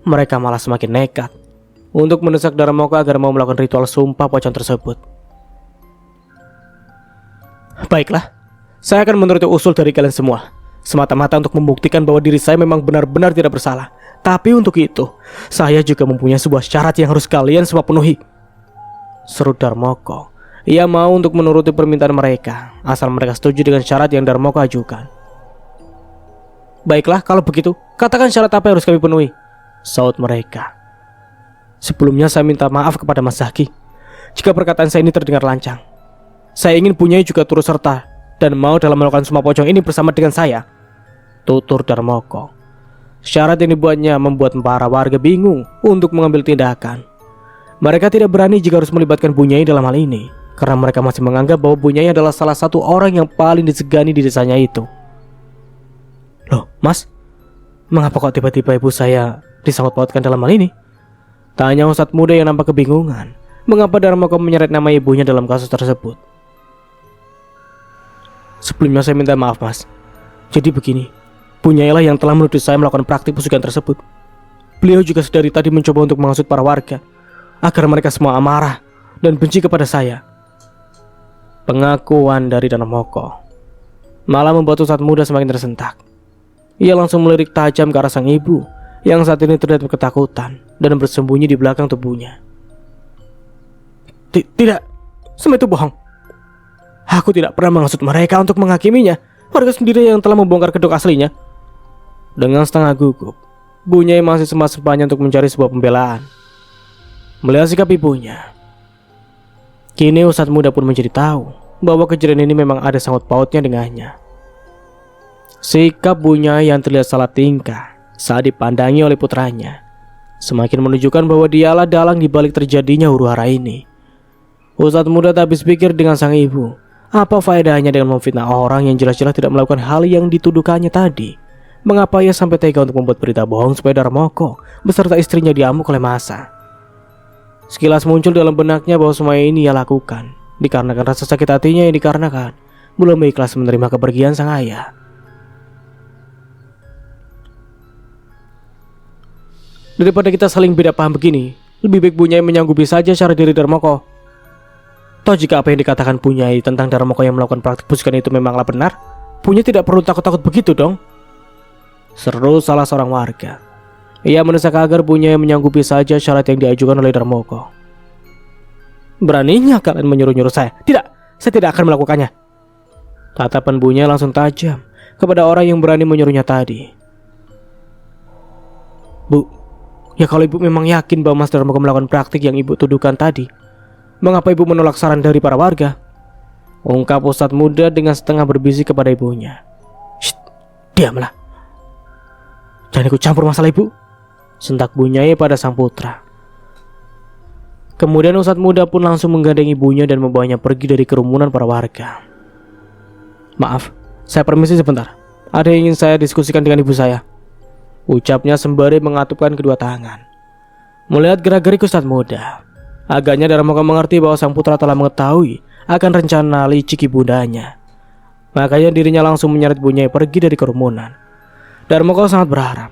Mereka malah semakin nekat untuk mendesak Darmoko agar mau melakukan ritual sumpah pocong tersebut. Baiklah, saya akan menuruti usul dari kalian semua, semata-mata untuk membuktikan bahwa diri saya memang benar-benar tidak bersalah. Tapi untuk itu, saya juga mempunyai sebuah syarat yang harus kalian semua penuhi, seru Darmoko. Ia mau untuk menuruti permintaan mereka, asal mereka setuju dengan syarat yang Darmoko ajukan. Baiklah, kalau begitu, katakan syarat apa yang harus kami penuhi, saut mereka. Sebelumnya saya minta maaf kepada Mas Zaki jika perkataan saya ini terdengar lancang. Saya ingin punyai juga turut serta dan mau dalam melakukan sumpah pocong ini bersama dengan saya, tutur Darmoko. Syarat yang dibuatnya membuat para warga bingung untuk mengambil tindakan. Mereka tidak berani jika harus melibatkan Bunyai dalam hal ini, karena mereka masih menganggap bahwa Bunyai adalah salah satu orang yang paling disegani di desanya itu. Loh, Mas, mengapa kok tiba-tiba ibu saya disangkut pautkan dalam hal ini? Tanya ustadz muda yang nampak kebingungan. Mengapa Darmoko menyeret nama ibunya dalam kasus tersebut? Sebelumnya saya minta maaf, Mas. Jadi begini, Bunyailah yang telah menuduh saya melakukan praktik pesugihan tersebut. Beliau juga sedari tadi mencoba untuk menghasut para warga agar mereka semua amarah dan benci kepada saya. Pengakuan dari Darmoko malah membuat ustadz muda semakin tersentak. Ia langsung melirik tajam ke arah sang ibu yang saat ini terlihat ketakutan dan bersembunyi di belakang tubuhnya. Tidak, semua itu bohong. Aku tidak pernah menghasut mereka untuk menghakiminya. Warga sendiri yang telah membongkar kedok aslinya. Dengan setengah gugup, Bunyai masih sempat-sempatnya untuk mencari sebuah pembelaan. Melihat sikap ibunya, kini ustadz muda pun menjadi tahu bahwa kejadian ini memang ada sangkut pautnya dengannya. Sikap Bunyai yang terlihat salah tingkah saat dipandangi oleh putranya semakin menunjukkan bahwa dialah dalang di balik terjadinya huru-hara ini. Ustadz muda tak habis pikir dengan sang ibu. Apa faedahnya dengan memfitnah orang yang jelas-jelas tidak melakukan hal yang dituduhkannya tadi? Mengapa ia sampai tega untuk membuat berita bohong supaya Darmoko beserta istrinya diamuk oleh massa? Sekilas muncul dalam benaknya bahwa semua ini ia lakukan dikarenakan rasa sakit hatinya yang dikarenakan belum ikhlas menerima kepergian sang ayah. Daripada kita saling beda paham begini, lebih baik Bunyai menyanggupi saja syarat diri Darmoko. Toh jika apa yang dikatakan Bunyai tentang Darmoko yang melakukan praktik pesugihan itu memanglah benar, Bunyai tidak perlu takut-takut begitu dong, seru salah seorang warga. Ia mendesak agar Bunyai menyanggupi saja syarat yang diajukan oleh Darmoko. Beraninya kalian menyuruh-nyuruh saya? Tidak, saya tidak akan melakukannya. Tatapan Bunyai langsung tajam kepada orang yang berani menyuruhnya tadi. Bu, ya kalau ibu memang yakin bahwa Mas Darmoko melakukan praktik yang ibu tuduhkan tadi, Mengapa ibu menolak saran dari para warga? Ungkap ustadz muda dengan setengah berbisik kepada ibunya. Shh, diamlah. Jangan ikut campur masalah ibu, sentak Bunyai pada sang putra. Kemudian ustadz muda pun langsung menggandeng ibunya dan membawanya pergi dari kerumunan para warga. Maaf, saya permisi sebentar. Ada yang ingin saya diskusikan dengan ibu saya, ucapnya sembari mengatupkan kedua tangan. Melihat gerak-gerik ustadz muda, agaknya Darmoko mengerti bahwa sang putra telah mengetahui akan rencana licik ibundanya. Makanya dirinya langsung menyeret Bunyai pergi dari kerumunan. Darmoko sangat berharap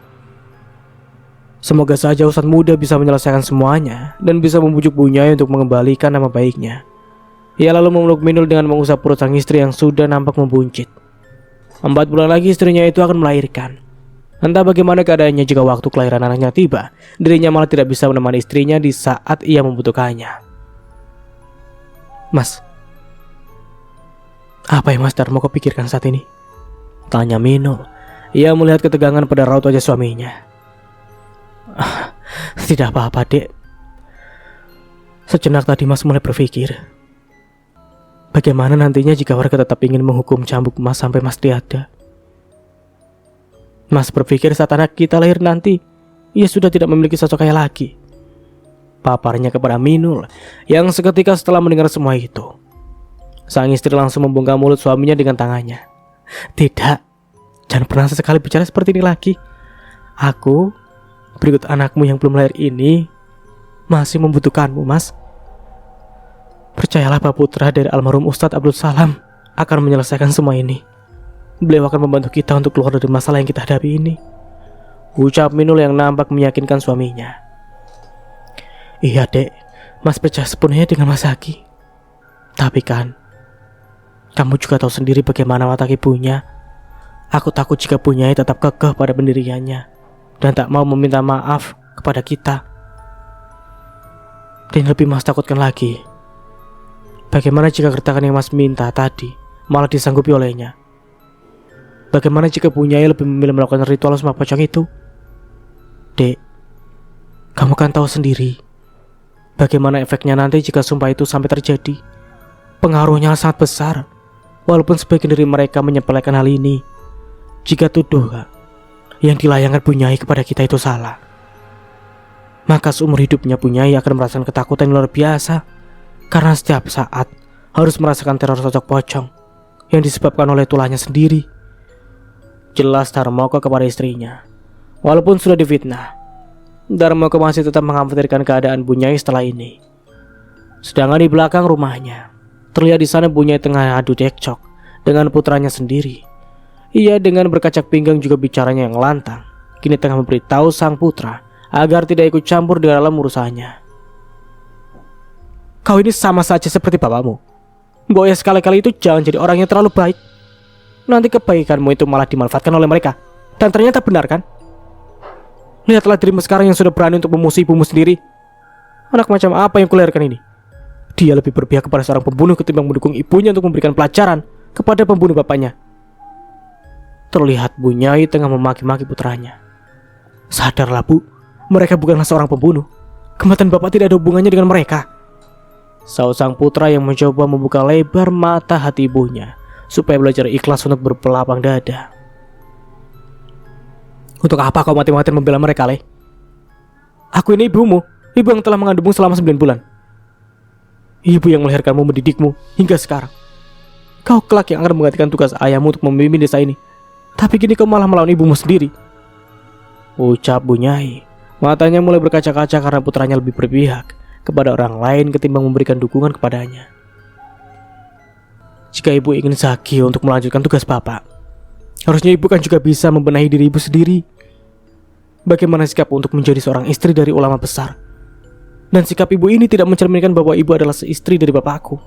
semoga saja ustadz muda bisa menyelesaikan semuanya dan bisa membujuk Bunyai untuk mengembalikan nama baiknya. Ia lalu memeluk Minul dengan mengusap perut sang istri yang sudah nampak membuncit. 4 bulan lagi istrinya itu akan melahirkan. Entah bagaimana keadaannya jika waktu kelahiran anaknya tiba, dirinya malah tidak bisa menemani istrinya di saat ia membutuhkannya. Mas, apa yang Mas Darmoko pikirkan saat ini? Tanya Minul. Ia melihat ketegangan pada raut wajah suaminya. Tidak apa-apa, Dek. Sejenak tadi Mas mulai berpikir, bagaimana nantinya jika warga tetap ingin menghukum cambuk Mas sampai Mas tiada? Mas berpikir saat anak kita lahir nanti, ia sudah tidak memiliki sosok ayah lagi. Paparnya kepada Minul, yang seketika setelah mendengar semua itu, sang istri langsung membungkam mulut suaminya dengan tangannya. Tidak, jangan pernah sesekali bicara seperti ini lagi. Aku, berikut anakmu yang belum lahir ini, masih membutuhkanmu, Mas. Percayalah Pak Putra dari almarhum Ustadz Abdul Salam akan menyelesaikan semua ini. Beliau akan membantu kita untuk keluar dari masalah yang kita hadapi ini, ucap Minul yang nampak meyakinkan suaminya. Iya, Dek, Mas percaya sepenuhnya dengan Mas Haki. Tapi kan, kamu juga tahu sendiri bagaimana watak ibunya. Aku takut jika Bunyai tetap kekeh pada pendiriannya dan tak mau meminta maaf kepada kita. Dan lebih Mas takutkan lagi, bagaimana jika gertakan yang Mas minta tadi malah disanggupi olehnya? Bagaimana jika Bunyai lebih memilih melakukan ritual sumpah pocong itu? Dek, kamu kan tahu sendiri bagaimana efeknya nanti jika sumpah itu sampai terjadi. Pengaruhnya sangat besar. Walaupun sebagian dari mereka menyepelekan hal ini, jika tuduhan yang dilayangkan Bunyai kepada kita itu salah, maka seumur hidupnya Bunyai akan merasakan ketakutan yang luar biasa, karena setiap saat harus merasakan teror sosok pocong yang disebabkan oleh tulahnya sendiri. Jelas Darmoko kepada istrinya. Walaupun sudah difitnah, Darmoko masih tetap mengkhawatirkan keadaan Bunyai setelah ini. Sedangkan di belakang rumahnya, terlihat di sana Bunyai tengah adu cekcok dengan putranya sendiri. Ia dengan berkacak pinggang juga bicaranya yang lantang, kini tengah memberitahu sang putra agar tidak ikut campur di dalam urusannya. Kau ini sama saja seperti bapakmu. Mbok ya sekali-kali itu jangan jadi orang yang terlalu baik. Nanti kebaikanmu itu malah dimanfaatkan oleh mereka. Dan ternyata benar kan? Lihatlah dirimu sekarang yang sudah berani untuk memusuhi ibumu sendiri. Anak macam apa yang kulahirkan ini? Dia lebih berpihak kepada seorang pembunuh ketimbang mendukung ibunya untuk memberikan pelajaran kepada pembunuh bapaknya. Terlihat Bunyai tengah memaki-maki putranya. Sadarlah, Bu, mereka bukanlah seorang pembunuh. Kematian bapak tidak ada hubungannya dengan mereka. Saut sang putra yang mencoba membuka lebar mata hati ibunya supaya belajar ikhlas untuk berpelapang dada. Untuk apa kau mati-matian membela mereka, Le? Aku ini ibumu, ibu yang telah mengandungmu selama 9 bulan. Ibu yang melahirkanmu, mendidikmu hingga sekarang. Kau kelak yang akan menggantikan tugas ayahmu untuk memimpin desa ini. Tapi kini kau malah melawan ibumu sendiri, ucap Bunyai. Matanya mulai berkaca-kaca karena putranya lebih berpihak kepada orang lain ketimbang memberikan dukungan kepadanya. Jika ibu ingin Zaki untuk melanjutkan tugas bapak, harusnya ibu kan juga bisa membenahi diri ibu sendiri. Bagaimana sikap untuk menjadi seorang istri dari ulama besar? Dan sikap ibu ini tidak mencerminkan bahwa ibu adalah istri dari bapakku,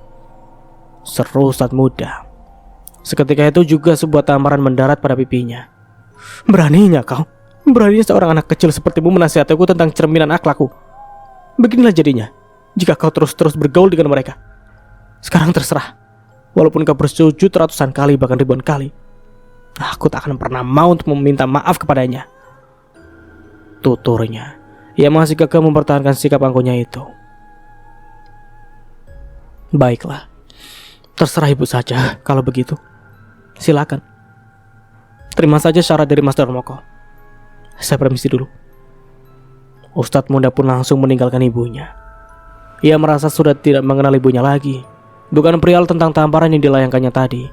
seru Ustadz muda. Seketika itu juga sebuah tamparan mendarat pada pipinya. Beraninya kau, beraninya seorang anak kecil sepertimu menasihatiku tentang cerminan akhlakku. Beginilah jadinya jika kau terus-terus bergaul dengan mereka. Sekarang terserah. Walaupun kau bersujud ratusan kali bahkan ribuan kali, aku tak akan pernah mau untuk meminta maaf kepadanya, tuturnya. Ia masih kekeh mempertahankan sikap angkuhnya itu. Baiklah, terserah ibu saja kalau begitu. Silakan. Terima saja syarat dari Mas Darmoko. Saya permisi dulu. Ustadz muda pun langsung meninggalkan ibunya. Ia merasa sudah tidak mengenal ibunya lagi. Bukan perihal tentang tamparan yang dilayangkannya tadi.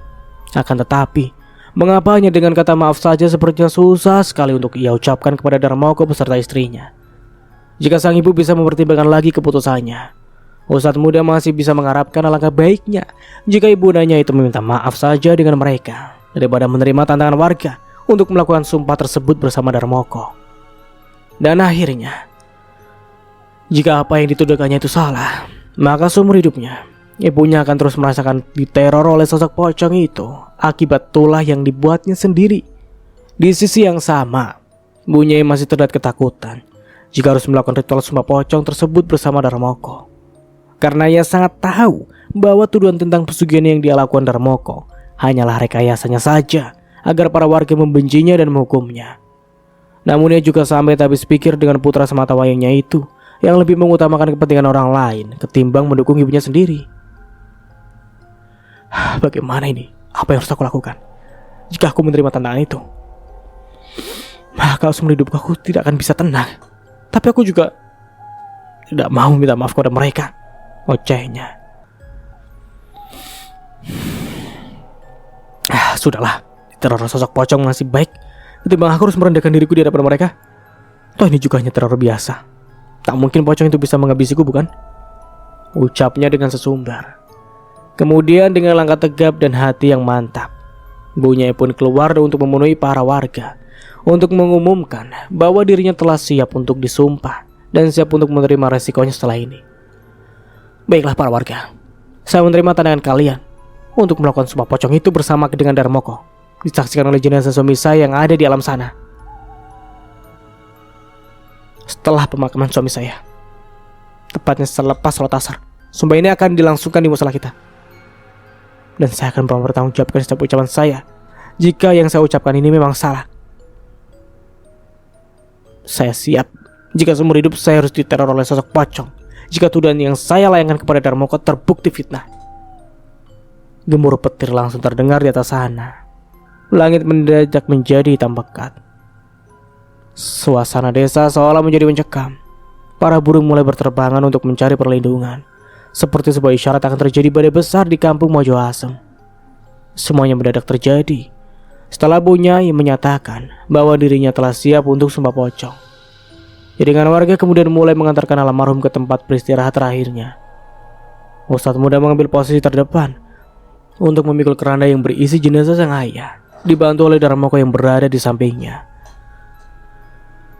Akan tetapi, mengapa hanya dengan kata maaf saja sepertinya susah sekali untuk ia ucapkan kepada Darmoko beserta istrinya. Jika sang ibu bisa mempertimbangkan lagi keputusannya, Ustadz muda masih bisa mengharapkan alangkah baiknya jika ibundanya itu meminta maaf saja dengan mereka daripada menerima tantangan warga untuk melakukan sumpah tersebut bersama Darmoko. Dan akhirnya, jika apa yang dituduhkannya itu salah, maka seumur hidupnya ibunya akan terus merasakan diteror oleh sosok pocong itu akibat tulah yang dibuatnya sendiri. Di sisi yang sama, Bunyai masih terlihat ketakutan jika harus melakukan ritual sumpah pocong tersebut bersama Darmoko. Karena ia sangat tahu bahwa tuduhan tentang pesugihan yang dia lakukan Darmoko hanyalah rekayasanya saja agar para warga membencinya dan menghukumnya. Namun ia juga sampai tak habis pikir dengan putra semata wayangnya itu yang lebih mengutamakan kepentingan orang lain ketimbang mendukung ibunya sendiri. Bagaimana ini? Apa yang harus aku lakukan? Jika aku menerima tantangan itu, maka seumur hidupku aku tidak akan bisa tenang. Tapi aku juga tidak mau minta maaf kepada mereka. Ocehnya. Sudahlah, teror sosok pocong masih baik ketimbang aku harus merendahkan diriku di hadapan mereka. Toh ini juga hanya teror biasa. Tak mungkin pocong itu bisa menghabisiku, bukan? Ucapnya dengan sesumbar. Kemudian dengan langkah tegap dan hati yang mantap, Bunyai pun keluar untuk memenuhi para warga untuk mengumumkan bahwa dirinya telah siap untuk disumpah dan siap untuk menerima resikonya setelah ini. Baiklah para warga, saya menerima tantangan kalian untuk melakukan sumpah pocong itu bersama dengan Darmoko, disaksikan oleh jenazah suami saya yang ada di alam sana. Setelah pemakaman suami saya, tepatnya selepas sholat asar, sumpah ini akan dilangsungkan di musola kita. Dan saya akan mempertanggungjawabkan setiap ucapan saya jika yang saya ucapkan ini memang salah. Saya siap jika seumur hidup saya harus diteror oleh sosok pocong jika tuduhan yang saya layangkan kepada Darmoko terbukti fitnah. Gemuruh petir langsung terdengar di atas sana. Langit mendadak menjadi hitam pekat. Suasana desa seolah menjadi mencekam. Para burung mulai berterbangan untuk mencari perlindungan, seperti sebuah isyarat akan terjadi badai besar di kampung Mojo Asem. Semuanya mendadak terjadi setelah Bunyai menyatakan bahwa dirinya telah siap untuk sumpah pocong. Jaringan warga kemudian mulai mengantarkan almarhum ke tempat beristirahat terakhirnya. Ustadz muda mengambil posisi terdepan untuk memikul keranda yang berisi jenazah sang ayah, dibantu oleh Darmoko yang berada di sampingnya.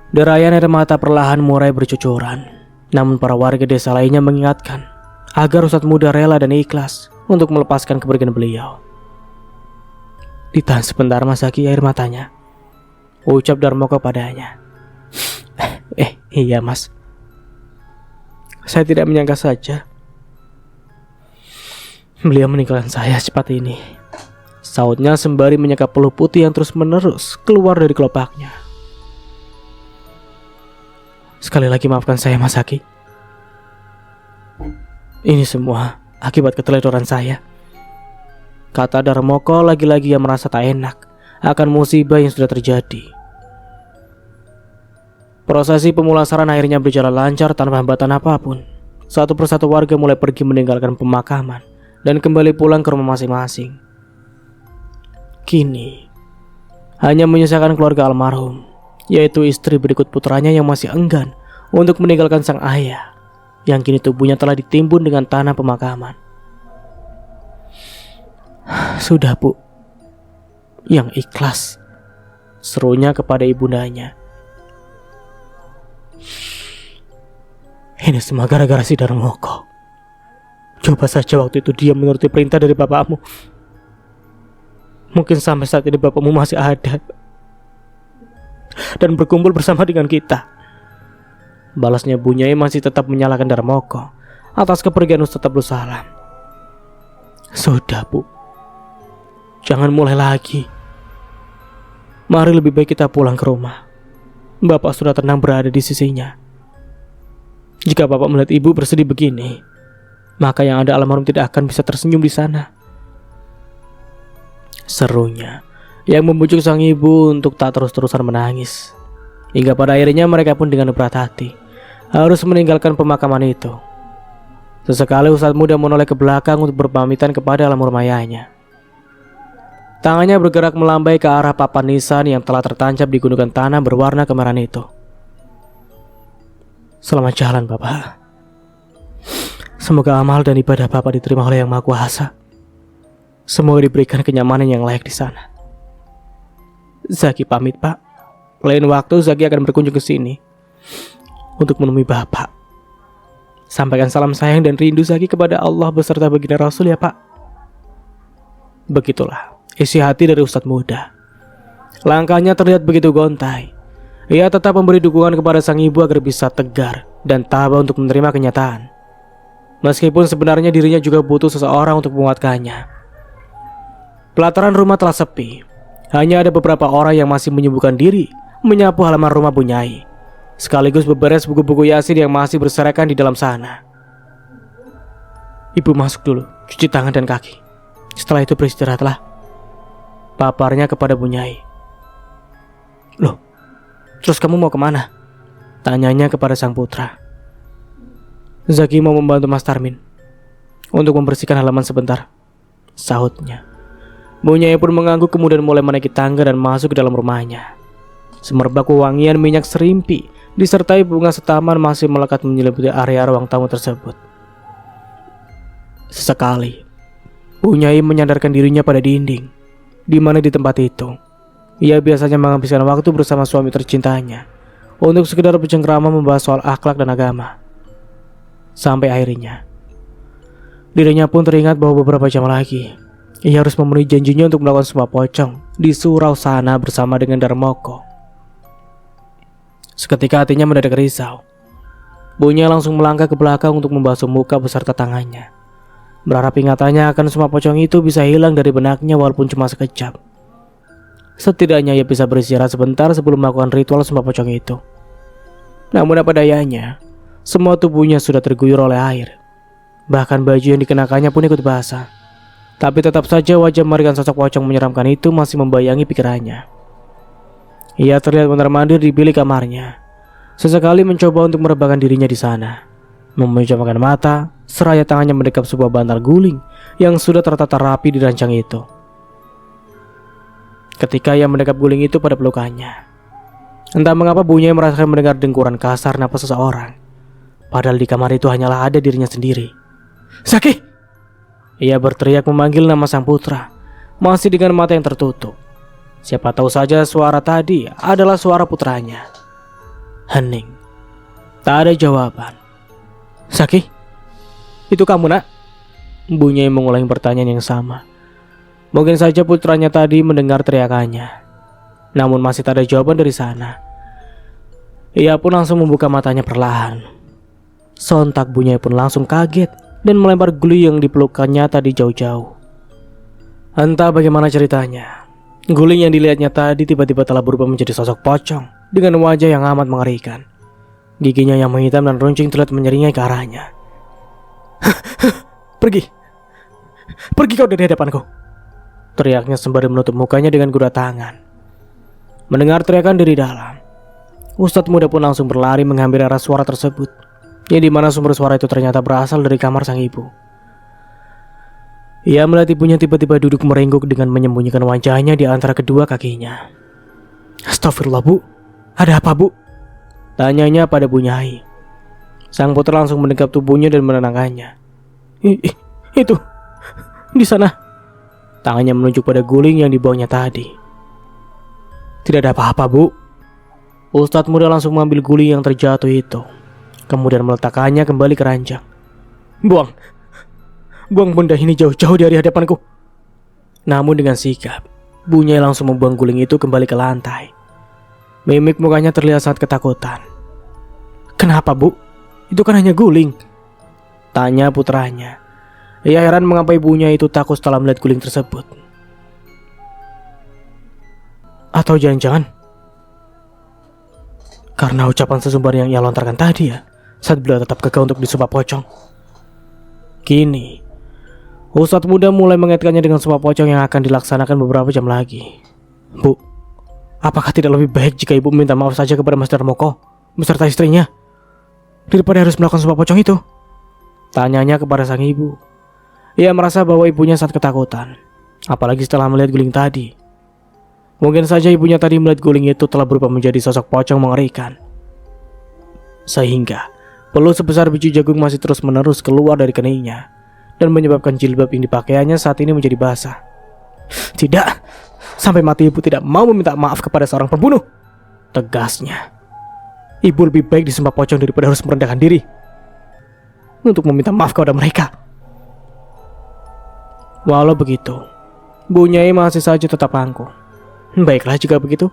Derayan air mata perlahan mulai bercucuran. Namun para warga desa lainnya mengingatkan agar Ustadz muda rela dan ikhlas untuk melepaskan kepergian beliau. Ditahan sebentar Mas Zaki air matanya, ucap Darmoko padanya. Iya mas, saya tidak menyangka saja beliau meninggalkan saya secepat ini, sautnya sembari menyeka peluh putih yang terus menerus keluar dari kelopaknya. Sekali lagi maafkan saya Mas Zaki. Ini semua akibat keteledoran saya, kata Darmoko lagi-lagi yang merasa tak enak akan musibah yang sudah terjadi. Prosesi pemulasaran akhirnya berjalan lancar tanpa hambatan apapun. Satu persatu warga mulai pergi meninggalkan pemakaman dan kembali pulang ke rumah masing-masing. Kini hanya menyisakan keluarga almarhum, yaitu istri berikut putranya yang masih enggan untuk meninggalkan sang ayah, yang kini tubuhnya telah ditimbun dengan tanah pemakaman. Sudah bu, yang ikhlas, serunya kepada ibundanya. Ini semua gara-gara si Darmoko. Coba saja waktu itu dia menuruti perintah dari bapakmu. Mungkin sampai saat ini bapakmu masih ada dan berkumpul bersama dengan kita. Balasnya Bunyai masih tetap menyalahkan Darmoko atas kepergian Ustadz Abdul Salam. Sudah bu, jangan mulai lagi. Mari lebih baik kita pulang ke rumah. Bapak sudah tenang berada di sisinya. Jika bapak melihat ibu bersedih begini, maka yang ada almarhum tidak akan bisa tersenyum di sana. Serunya yang membujuk sang ibu untuk tak terus-terusan menangis. Hingga pada akhirnya mereka pun dengan berat hati harus meninggalkan pemakaman itu. Sesekali Ustadz muda menoleh ke belakang untuk berpamitan kepada almarhum ayahnya. Tangannya bergerak melambai ke arah papan nisan yang telah tertancap di gundukan tanah berwarna kemerahan itu. Selamat jalan Bapak. Semoga amal dan ibadah Bapak diterima oleh Yang Maha Kuasa. Semoga diberikan kenyamanan yang layak di sana. Zaki pamit Pak. Lain waktu Zaki akan berkunjung ke sini untuk menemui Bapak. Sampaikan salam sayang dan rindu Zaki kepada Allah beserta baginda Rasul ya Pak. Begitulah isi hati dari Ustadz muda. Langkahnya terlihat begitu gontai. Ia tetap memberi dukungan kepada sang ibu agar bisa tegar dan tabah untuk menerima kenyataan. Meskipun sebenarnya dirinya juga butuh seseorang untuk menguatkannya. Pelataran rumah telah sepi. Hanya ada beberapa orang yang masih menyibukkan diri menyapu halaman rumah Bu Nyai, sekaligus beberes buku-buku Yasin yang masih berserakan di dalam sana. Ibu masuk dulu, cuci tangan dan kaki. Setelah itu beristirahatlah, paparnya kepada Bu Nyai. Loh, terus kamu mau kemana? Tanyanya kepada sang putra. Zaki mau membantu Mas Tarmin untuk membersihkan halaman sebentar, sahutnya. Bu Nyai pun mengangguk kemudian mulai menaiki tangga dan masuk ke dalam rumahnya. Semerbak wangian minyak serimpi disertai bunga setaman masih melekat menyelimuti area ruang tamu tersebut. Sesekali, Bu Nyai menyandarkan dirinya pada dinding, di mana di tempat itu ia biasanya menghabiskan waktu bersama suami tercintanya untuk sekedar bercengkrama membahas soal akhlak dan agama. Sampai akhirnya dirinya pun teringat bahwa beberapa jam lagi ia harus memenuhi janjinya untuk melakukan sumpah pocong di surau sana bersama dengan Darmoko. Seketika hatinya mendadak risau. Bu Nyai langsung melangkah ke belakang untuk membasuh muka beserta tangannya, berharap ingatannya akan sumpah pocong itu bisa hilang dari benaknya walaupun cuma sekejap. Setidaknya ia bisa beristirahat sebentar sebelum melakukan ritual sumpah pocong itu. Namun apa dayanya, semua tubuhnya sudah terguyur oleh air. Bahkan baju yang dikenakannya pun ikut basah. Tapi tetap saja wajah mengerikan sosok pocong menyeramkan itu masih membayangi pikirannya. Ia terlihat mondar-mandir di bilik kamarnya. Sesekali mencoba untuk merebahkan dirinya di sana, memejamkan mata, seraya tangannya mendekap sebuah bantal guling yang sudah tertata rapi di ranjang itu. Ketika ia mendekap guling itu pada pelukannya, entah mengapa Bu Nyai merasakan mendengar dengkuran kasar napas seseorang. Padahal di kamar itu hanyalah ada dirinya sendiri. Zaki! Ia berteriak memanggil nama sang putra, masih dengan mata yang tertutup. Siapa tahu saja suara tadi adalah suara putranya. Hening. Tak ada jawaban. Zaki? Itu kamu nak? Bu Nyai mengulangi pertanyaan yang sama. Mungkin saja putranya tadi mendengar teriakannya, namun masih tak ada jawaban dari sana. Ia pun langsung membuka matanya perlahan. Sontak Bu Nyai pun langsung kaget dan melempar guling yang dipelukkannya tadi jauh-jauh. Entah bagaimana ceritanya, guling yang dilihatnya tadi tiba-tiba telah berubah menjadi sosok pocong dengan wajah yang amat mengerikan. Giginya yang menghitam dan runcing terlihat menyeringai ke arahnya. Pergi kau dari hadapanku, teriaknya sembari menutup mukanya dengan kedua tangan. Mendengar teriakan dari dalam, Ustadz muda pun langsung berlari mengambil arah suara tersebut, yang dimana sumber suara itu ternyata berasal dari kamar sang ibu. Ia melihat ibunya tiba-tiba duduk merengguk dengan menyembunyikan wajahnya di antara kedua kakinya. Astagfirullah Bu, ada apa Bu? Tanyanya pada Bu Nyai. Sang putra langsung mendekap tubuhnya dan menenangkannya. Itu, di sana. Tangannya menunjuk pada guling yang dibawanya tadi. Tidak ada apa-apa Bu. Ustadz muda langsung mengambil guling yang terjatuh itu, kemudian meletakkannya kembali ke ranjang. Buang benda ini jauh-jauh dari hadapanku. Namun dengan sigap, Bu Nyai langsung membuang guling itu kembali ke lantai. Mimik mukanya terlihat sangat ketakutan. Kenapa Bu? Itu kan hanya guling, tanya putranya. Ia heran mengapa ibunya itu takut setelah melihat guling tersebut. Atau jangan-jangan karena ucapan sesumbar yang ia lontarkan tadi ya, saat beliau tetap kekeh untuk disumpah pocong. Kini, ustadz muda mulai mengaitkannya dengan sumpah pocong yang akan dilaksanakan beberapa jam lagi. Bu, apakah tidak lebih baik jika ibu minta maaf saja kepada Mas Darmoko beserta istrinya daripada harus melakukan sumpah pocong itu? Tanyanya kepada sang ibu. Ia merasa bahwa ibunya sangat ketakutan, apalagi setelah melihat guling tadi. Mungkin saja ibunya tadi melihat guling itu telah berubah menjadi sosok pocong mengerikan, sehingga peluh sebesar biji jagung masih terus-menerus keluar dari keningnya dan menyebabkan jilbab yang dipakaiannya saat ini menjadi basah. Tidak, sampai mati ibu tidak mau meminta maaf kepada seorang pembunuh, tegasnya. Ibu lebih baik disumpah pocong daripada harus merendahkan diri untuk meminta maaf kepada mereka. Walau begitu, Bu Nyai masih saja tetap angkuh. Baiklah jika begitu.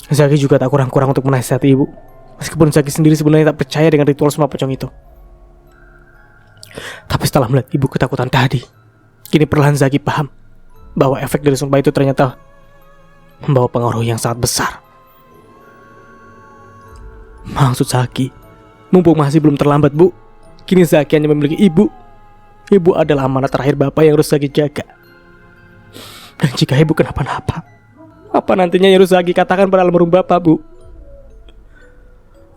Zaki juga tak kurang-kurang untuk menasihati ibu, meskipun Zaki sendiri sebenarnya tak percaya dengan ritual sumpah pocong itu. Tapi setelah melihat ibu ketakutan tadi, kini perlahan Zaki paham bahwa efek dari sumpah itu ternyata membawa pengaruh yang sangat besar. Maksud Zaki, mumpung masih belum terlambat Bu, kini Zaki hanya memiliki ibu. Ibu adalah amanat terakhir bapak yang harus Zaki jaga. Dan jika ibu kenapa-napa, apa nantinya yang harus Zaki katakan pada almarhum bapak, Bu?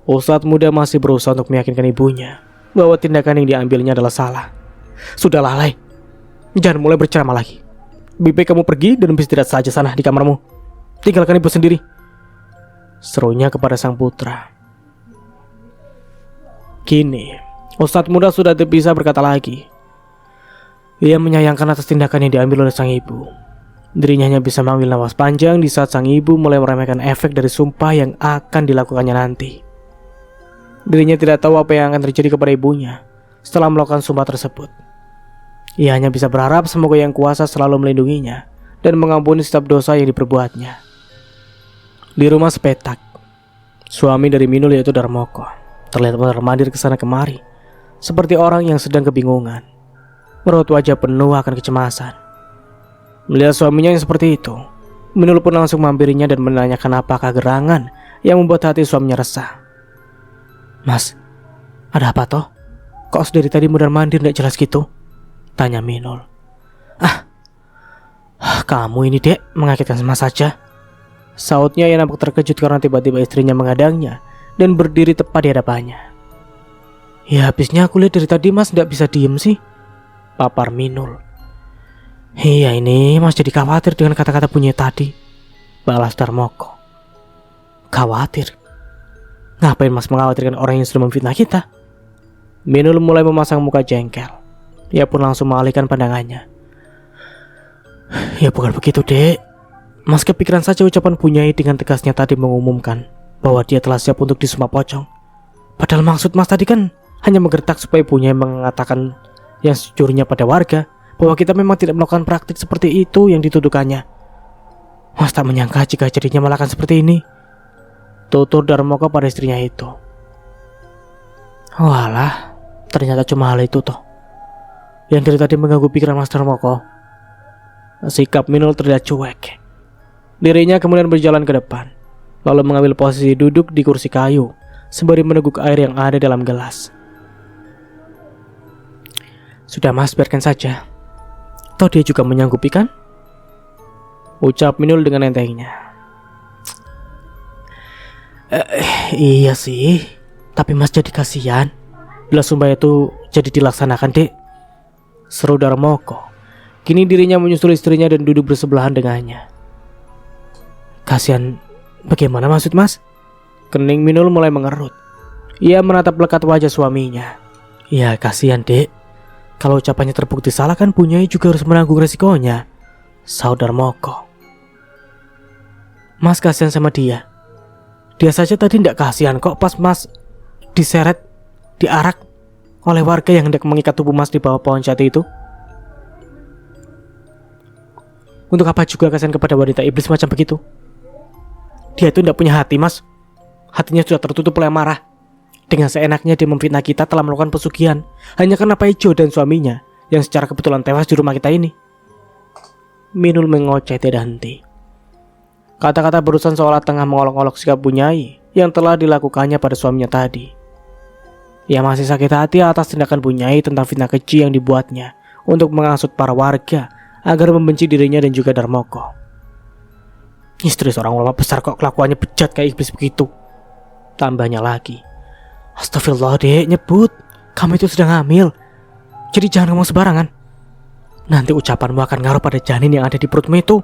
Ustadz muda masih berusaha untuk meyakinkan ibunya bahwa tindakan yang diambilnya adalah salah. Sudahlah, Lai, jangan mulai berceramah lagi. Lebih baik kamu pergi dan beristirahat saja sana di kamarmu. Tinggalkan ibu sendiri, serunya kepada sang putra. Kini, ustadz muda sudah tidak bisa berkata lagi. Ia menyayangkan atas tindakan yang diambil oleh sang ibu. Dirinya hanya bisa mengambil napas panjang di saat sang ibu mulai meremehkan efek dari sumpah yang akan dilakukannya nanti. Dirinya tidak tahu apa yang akan terjadi kepada ibunya setelah melakukan sumpah tersebut. Ia hanya bisa berharap semoga Yang Kuasa selalu melindunginya dan mengampuni setiap dosa yang diperbuatnya. Di rumah sepetak, suami dari Minul yaitu Darmoko terlihat mondar-mandir kesana kemari seperti orang yang sedang kebingungan. Merawat wajah penuh akan kecemasan. Melihat suaminya yang seperti itu, Minul pun langsung menghampirinya dan menanyakan apakah gerangan yang membuat hati suaminya resah. Mas, ada apa toh? Kok dari tadi mondar-mandir tidak jelas gitu? Tanya Minul. Kamu ini dek, mengagetkan sama saja. Sautnya yang nampak terkejut karena tiba-tiba istrinya menghadangnya dan berdiri tepat di hadapannya. Ya habisnya aku lihat dari tadi mas tidak bisa diem sih, papar Minul. Iya ini mas jadi khawatir dengan kata-kata punya tadi, balas Darmoko. Khawatir? Ngapain mas mengkhawatirkan orang yang sudah memfitnah kita? Minul mulai memasang muka jengkel. Ia pun langsung mengalihkan pandangannya. Ya bukan begitu dek. Mas kepikiran saja ucapan Bunyai dengan tegasnya tadi mengumumkan bahwa dia telah siap untuk disumpah pocong. Padahal maksud mas tadi kan hanya menggertak supaya Bunyai mengatakan yang sejujurnya pada warga bahwa kita memang tidak melakukan praktik seperti itu yang dituduhkannya. Mas tak menyangka jika jadinya malah akan seperti ini, tutur Darmoko pada istrinya itu. Walah, ternyata cuma hal itu toh yang dari tadi mengganggu pikiran Mas Darmoko. Sikap Minul terlihat cuek. Dirinya kemudian berjalan ke depan, lalu mengambil posisi duduk di kursi kayu sembari meneguk air yang ada dalam gelas. Sudah mas, biarkan saja. Toh dia juga menyanggupi kan? Ucap Minul dengan entengnya. Iya sih, tapi mas jadi kasihan bila sumpah itu jadi dilaksanakan dek, seru Darmoko. Kini dirinya menyusul istrinya dan duduk bersebelahan dengannya. Kasihan bagaimana maksud mas? Kening Minul mulai mengerut. Ia menatap lekat wajah suaminya. Ya kasihan dek, kalau ucapannya terbukti salah kan Bunyai juga harus menanggung resikonya, saudara Moko. Mas kasihan sama dia. Dia saja tadi tidak kasihan kok pas mas diseret, diarak oleh warga yang hendak mengikat tubuh mas di bawah pohon jati itu. Untuk apa juga kasihan kepada wanita iblis macam begitu? Dia itu tidak punya hati mas. Hatinya sudah tertutup oleh amarah. Dengan seenaknya dia memfitnah kita telah melakukan pesugihan hanya karena Paijo dan suaminya yang secara kebetulan tewas di rumah kita ini. Minul mengoceh tidak henti. Kata-kata barusan seolah tengah mengolok-olok sikap Bunyai yang telah dilakukannya pada suaminya tadi. Ia masih sakit hati atas tindakan Bunyai tentang fitnah keji yang dibuatnya untuk menghasut para warga agar membenci dirinya dan juga Darmoko. Istri seorang ulama besar kok kelakuannya bejat kayak iblis begitu. Tambahnya lagi, astagfirullah dek, nyebut kamu itu sedang hamil. Jadi jangan ngomong sembarangan. Nanti ucapanmu akan ngaruh pada janin yang ada di perutmu itu.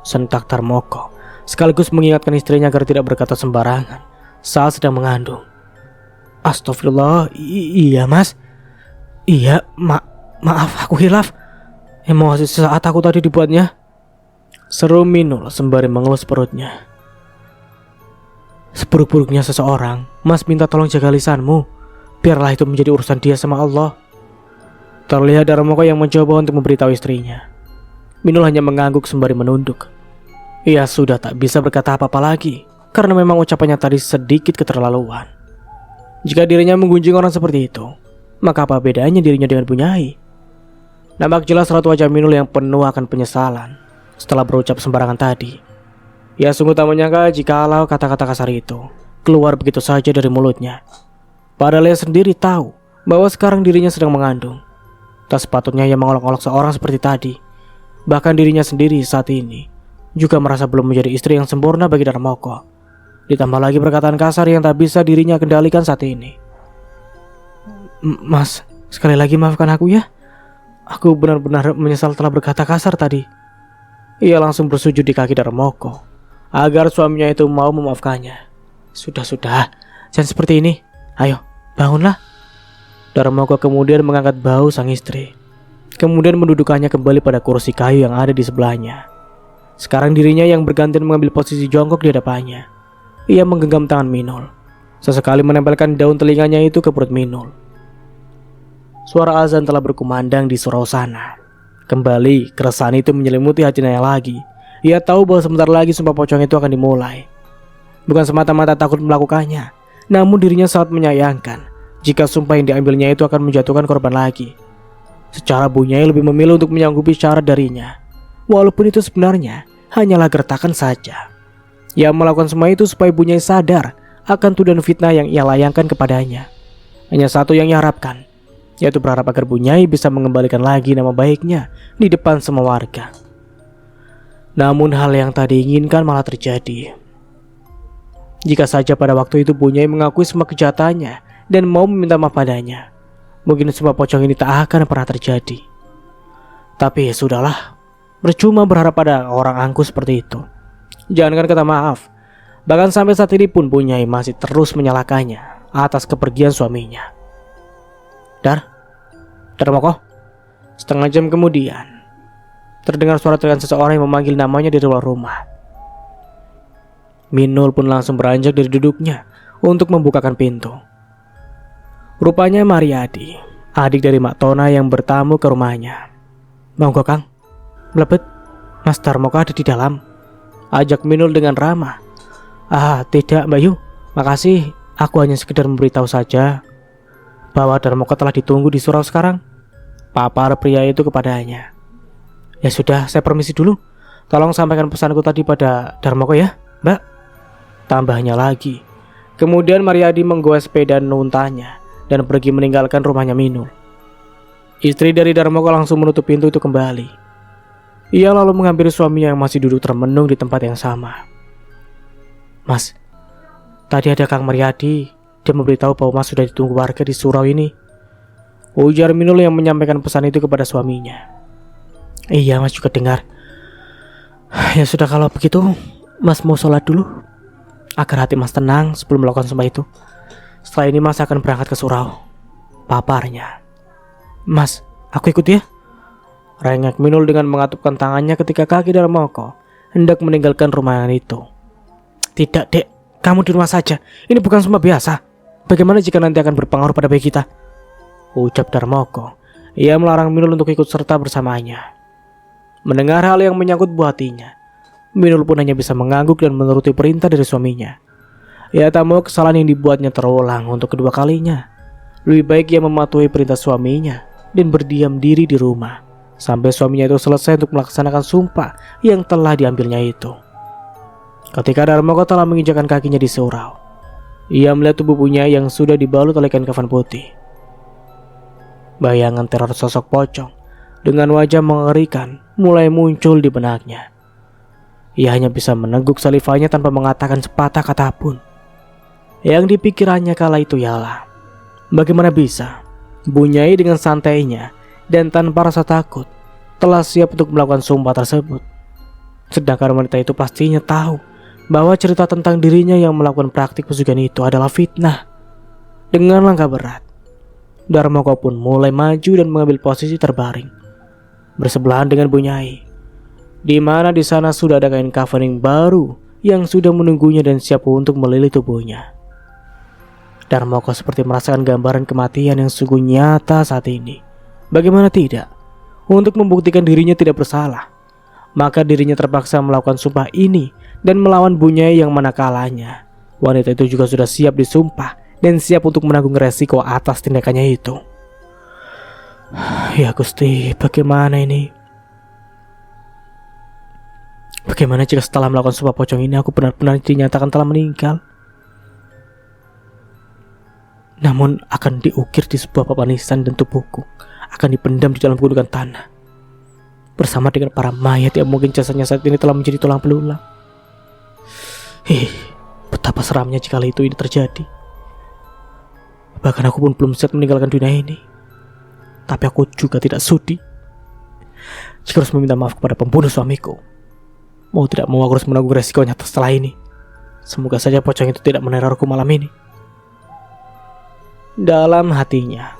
Sentak Darmoko sekaligus mengingatkan istrinya agar tidak berkata sembarangan saat sedang mengandung. Astagfirullah, iya mas. Iya, maaf aku hilaf. Emosi saat aku tadi dibuatnya. Seru Minul sembari mengelus perutnya. Seburuk-buruknya seseorang, mas minta tolong jaga lisanmu. Biarlah itu menjadi urusan dia sama Allah. Terlihat Darmoko yang mencoba untuk memberitahu istrinya. Minul hanya mengangguk sembari menunduk. Ia sudah tak bisa berkata apa-apa lagi, karena memang ucapannya tadi sedikit keterlaluan. Jika dirinya menggunjing orang seperti itu, maka apa bedanya dirinya dengan Bunyai? Nampak jelas raut wajah Minul yang penuh akan penyesalan setelah berucap sembarangan tadi. Ia sungguh tak menyangka jikalau kata-kata kasar itu keluar begitu saja dari mulutnya. Padahal ia sendiri tahu bahwa sekarang dirinya sedang mengandung. Tak sepatutnya ia mengolok-olok seorang seperti tadi. Bahkan dirinya sendiri saat ini juga merasa belum menjadi istri yang sempurna bagi Darmoko. Ditambah lagi perkataan kasar yang tak bisa dirinya kendalikan saat ini. Mas, sekali lagi maafkan aku ya. Aku benar-benar menyesal telah berkata kasar tadi. Ia langsung bersujud di kaki Darmoko agar suaminya itu mau memaafkannya. Sudah, jangan seperti ini. Ayo, bangunlah. Darmoko kemudian mengangkat bahu sang istri, kemudian mendudukannya kembali pada kursi kayu yang ada di sebelahnya. Sekarang dirinya yang bergantian mengambil posisi jongkok di hadapannya. Ia menggenggam tangan Minul, sesekali menempelkan daun telinganya itu ke perut Minul. Suara azan telah berkumandang di surau sana. Kembali keresahan itu menyelimuti hatinya lagi. Ia tahu bahwa sebentar lagi sumpah pocong itu akan dimulai. Bukan semata-mata takut melakukannya, namun dirinya sangat menyayangkan jika sumpah yang diambilnya itu akan menjatuhkan korban lagi. Secara Bunyai lebih memilih untuk menyanggupi syarat darinya, walaupun itu sebenarnya hanyalah gertakan saja. Ia melakukan semua itu supaya Bunyai sadar akan tuduhan fitnah yang ia layangkan kepadanya. Hanya satu yang ia harapkan, yaitu berharap agar Bunyai bisa mengembalikan lagi nama baiknya di depan semua warga. Namun hal yang tak diinginkan malah terjadi. Jika saja pada waktu itu Bunyai mengakui semua kejahatannya dan mau meminta maaf padanya, mungkin semua pocong ini tak akan pernah terjadi. Tapi sudahlah, percuma berharap pada orang angkuh seperti itu. Jangankan kata maaf, bahkan sampai saat ini pun Bunyai masih terus menyalahkannya atas kepergian suaminya. Darmoko. Setengah jam kemudian, terdengar suara teriakan seseorang yang memanggil namanya di luar rumah. Minul pun langsung beranjak dari duduknya untuk membukakan pintu. Rupanya Mariadi, adik dari Mak Tona yang bertamu ke rumahnya. Monggo Kang, melebet, Mas Darmoko ada di dalam, ajak Minul dengan ramah. Tidak Mbak Yu, makasih, aku hanya sekedar memberitahu saja bahwa Darmoko telah ditunggu di surau sekarang, papar pria itu kepadanya. Ya sudah, saya permisi dulu. Tolong sampaikan pesanku tadi pada Darmoko ya, Mbak. Tambahnya lagi. Kemudian Mariadi menggoes sepeda nuntanya dan pergi meninggalkan rumahnya Minul. Istri dari Darmoko langsung menutup pintu itu kembali. Ia lalu menghampiri suaminya yang masih duduk termenung di tempat yang sama. Mas, tadi ada Kang Mariadi. Dia memberitahu bahwa Mas sudah ditunggu warga di surau ini, ujar Minul yang menyampaikan pesan itu kepada suaminya. Iya, Mas juga dengar. Ya sudah, kalau begitu Mas mau sholat dulu agar hati Mas tenang sebelum melakukan semua itu. Setelah ini Mas akan berangkat ke surau, paparnya. Mas, aku ikut ya, rengek Minul dengan mengatupkan tangannya ketika kaki Darmoko hendak meninggalkan rumahan itu. Tidak dek, kamu di rumah saja, ini bukan sumpah biasa. Bagaimana jika nanti akan berpengaruh pada bayi kita? Ucap Darmoko. Ia melarang Minul untuk ikut serta bersamanya. Mendengar hal yang menyangkut buah hatinya, Minul pun hanya bisa mengangguk dan menuruti perintah dari suaminya. Ia tak mau kesalahan yang dibuatnya terulang untuk kedua kalinya. Lebih baik ia mematuhi perintah suaminya dan berdiam diri di rumah sampai suaminya itu selesai untuk melaksanakan sumpah yang telah diambilnya itu. Ketika Darmoko telah menginjakkan kakinya di surau, ia melihat tubuh Bunyai yang sudah dibalut oleh kain kafan putih. Bayangan teror sosok pocong dengan wajah mengerikan mulai muncul di benaknya. Ia hanya bisa meneguk salivanya tanpa mengatakan sepatah kata pun. Yang dipikirannya kala itu ialah, bagaimana bisa Bunyai dengan santainya dan tanpa rasa takut telah siap untuk melakukan sumpah tersebut. Sedangkan wanita itu pastinya tahu bahwa cerita tentang dirinya yang melakukan praktik pesugihan itu adalah fitnah. Dengan langkah berat, Darmoko pun mulai maju dan mengambil posisi terbaring bersebelahan dengan Bunyai, di mana di sana sudah ada kain kafaning baru yang sudah menunggunya dan siap untuk melilit tubuhnya. Darmoko seperti merasakan gambaran kematian yang sungguh nyata saat ini. Bagaimana tidak? Untuk membuktikan dirinya tidak bersalah, maka dirinya terpaksa melakukan sumpah ini dan melawan Bunyai yang manakalanya wanita itu juga sudah siap disumpah dan siap untuk menanggung resiko atas tindakannya itu. Ya Gusti, bagaimana ini? Bagaimana jika setelah melakukan sumpah pocong ini aku benar-benar dinyatakan telah meninggal, namun akan diukir di sebuah papan nisan dan tubuhku akan dipendam di dalam gundukan tanah bersama dengan para mayat yang mungkin jasanya saat ini telah menjadi tulang belulang. Betapa seramnya jika itu ini terjadi. Bahkan aku pun belum siap meninggalkan dunia ini. Tapi aku juga tidak sudi jika harus meminta maaf kepada pembunuh suamiku. Mau tidak mau aku harus menanggung resikonya setelah ini. Semoga saja pocong itu tidak menerorku malam ini. Dalam hatinya,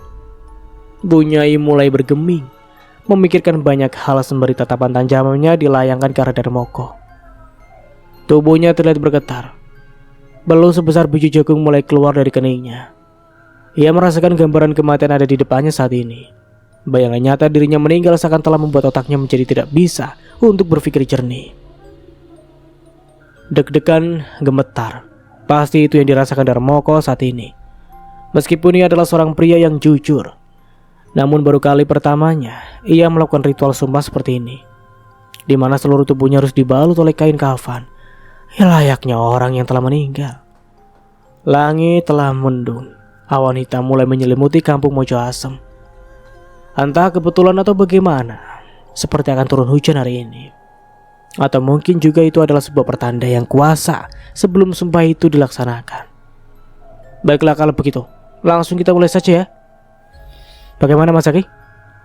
Bunyai mulai bergeming, memikirkan banyak hal sembari tatapan tajamnya dilayangkan ke arah Darmoko. Tubuhnya terlihat bergetar. Belu sebesar biji jagung mulai keluar dari keningnya. Ia merasakan gambaran kematian ada di depannya saat ini. Bayangan nyata dirinya meninggal seakan telah membuat otaknya menjadi tidak bisa untuk berpikir jernih. Deg-degan gemetar, pasti itu yang dirasakan Darmoko saat ini. Meskipun ia adalah seorang pria yang jujur, namun baru kali pertamanya ia melakukan ritual sumpah seperti ini, di mana seluruh tubuhnya harus dibalut oleh kain kafan, layaknya orang yang telah meninggal. Langit telah mendung, awan hitam mulai menyelimuti kampung Mojo Asem. Entah kebetulan atau bagaimana, seperti akan turun hujan hari ini. Atau mungkin juga itu adalah sebuah pertanda yang kuasa sebelum sumpah itu dilaksanakan. Baiklah kalau begitu, langsung kita mulai saja ya. Bagaimana Mas Aki?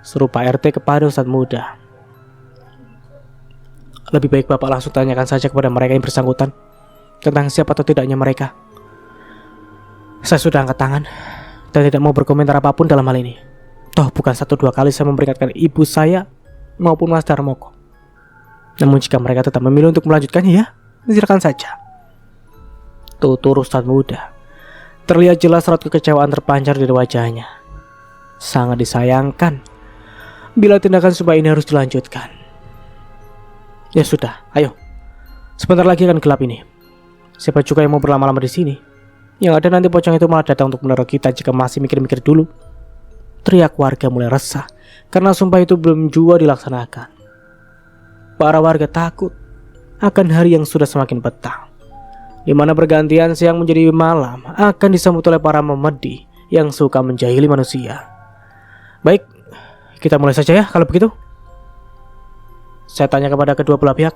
Seru Pak RT kepada Ustadz muda. Lebih baik Bapak langsung tanyakan saja kepada mereka yang bersangkutan tentang siapa atau tidaknya mereka. Saya sudah angkat tangan dan tidak mau berkomentar apapun dalam hal ini. Toh bukan 1-2 kali saya memperingatkan ibu saya maupun Mas Darmoko. Namun jika mereka tetap memilih untuk melanjutkannya, ya silakan saja. Tutur Ustadz muda. Terlihat jelas raut kekecewaan terpancar dari wajahnya. Sangat disayangkan bila tindakan sumpah ini harus dilanjutkan. Ya sudah, ayo. Sebentar lagi akan gelap ini. Siapa juga yang mau berlama-lama di sini? Yang ada nanti pocong itu malah datang untuk meneror kita jika masih mikir-mikir dulu. Teriak warga mulai resah karena sumpah itu belum juga dilaksanakan. Para warga takut akan hari yang sudah semakin petang, di mana pergantian siang menjadi malam akan disambut oleh para memedi yang suka menjahili manusia. Baik, kita mulai saja ya kalau begitu. Saya tanya kepada kedua belah pihak,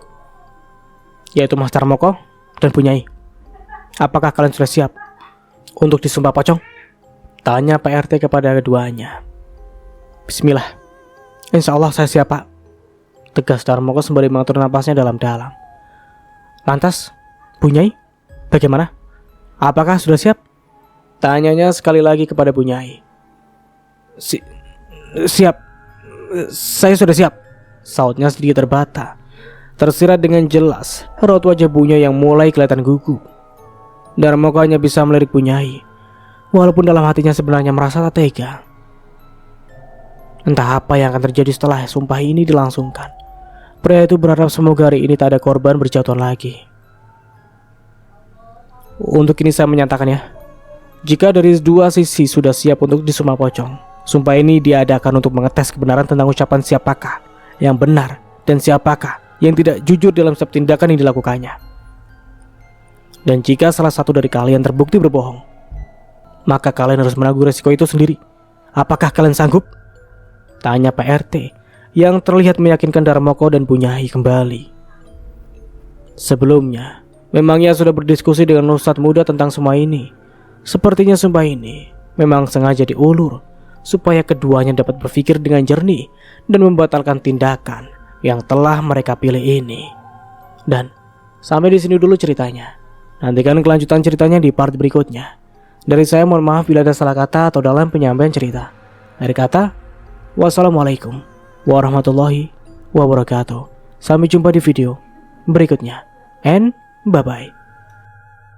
yaitu Mas Darmoko dan Bunyai. Apakah kalian sudah siap untuk disumpah pocong? Tanya Pak RT kepada keduanya. Bismillah. Insya Allah saya siap Pak, tegas Darmoko sembari mengatur napasnya dalam-dalam. Lantas, Bunyai, bagaimana? Apakah sudah siap? Tanyanya sekali lagi kepada Bunyai. Siap. Saya sudah siap. Sautnya sedikit terbata. Tersirat dengan jelas raut wajah Bunyai yang mulai kelihatan gugup. Darmoko hanya bisa melirik Bunyai, walaupun dalam hatinya sebenarnya merasa tak tega. Entah apa yang akan terjadi setelah sumpah ini dilangsungkan. Pria itu berharap semoga hari ini tak ada korban berjatuhan lagi. Untuk ini saya menyatakan ya, jika dari dua sisi sudah siap untuk disumpah pocong, sumpah ini diadakan untuk mengetes kebenaran tentang ucapan siapakah yang benar dan siapakah yang tidak jujur dalam setiap tindakan yang dilakukannya. Dan jika salah satu dari kalian terbukti berbohong, maka kalian harus menanggung resiko itu sendiri. Apakah kalian sanggup? Tanya Pak RT yang terlihat meyakinkan Darmoko dan Bunyai kembali. Sebelumnya, memang ia sudah berdiskusi dengan ustadz muda tentang semua ini. Sepertinya sumpah ini memang sengaja diulur supaya keduanya dapat berpikir dengan jernih dan membatalkan tindakan yang telah mereka pilih ini. Dan sampai di sini dulu ceritanya. Nantikan kelanjutan ceritanya di part berikutnya. Dari saya mohon maaf bila ada salah kata atau dalam penyampaian cerita. Dari kata, wassalamualaikum warahmatullahi wabarakatuh. Sampai jumpa di video berikutnya. And bye-bye.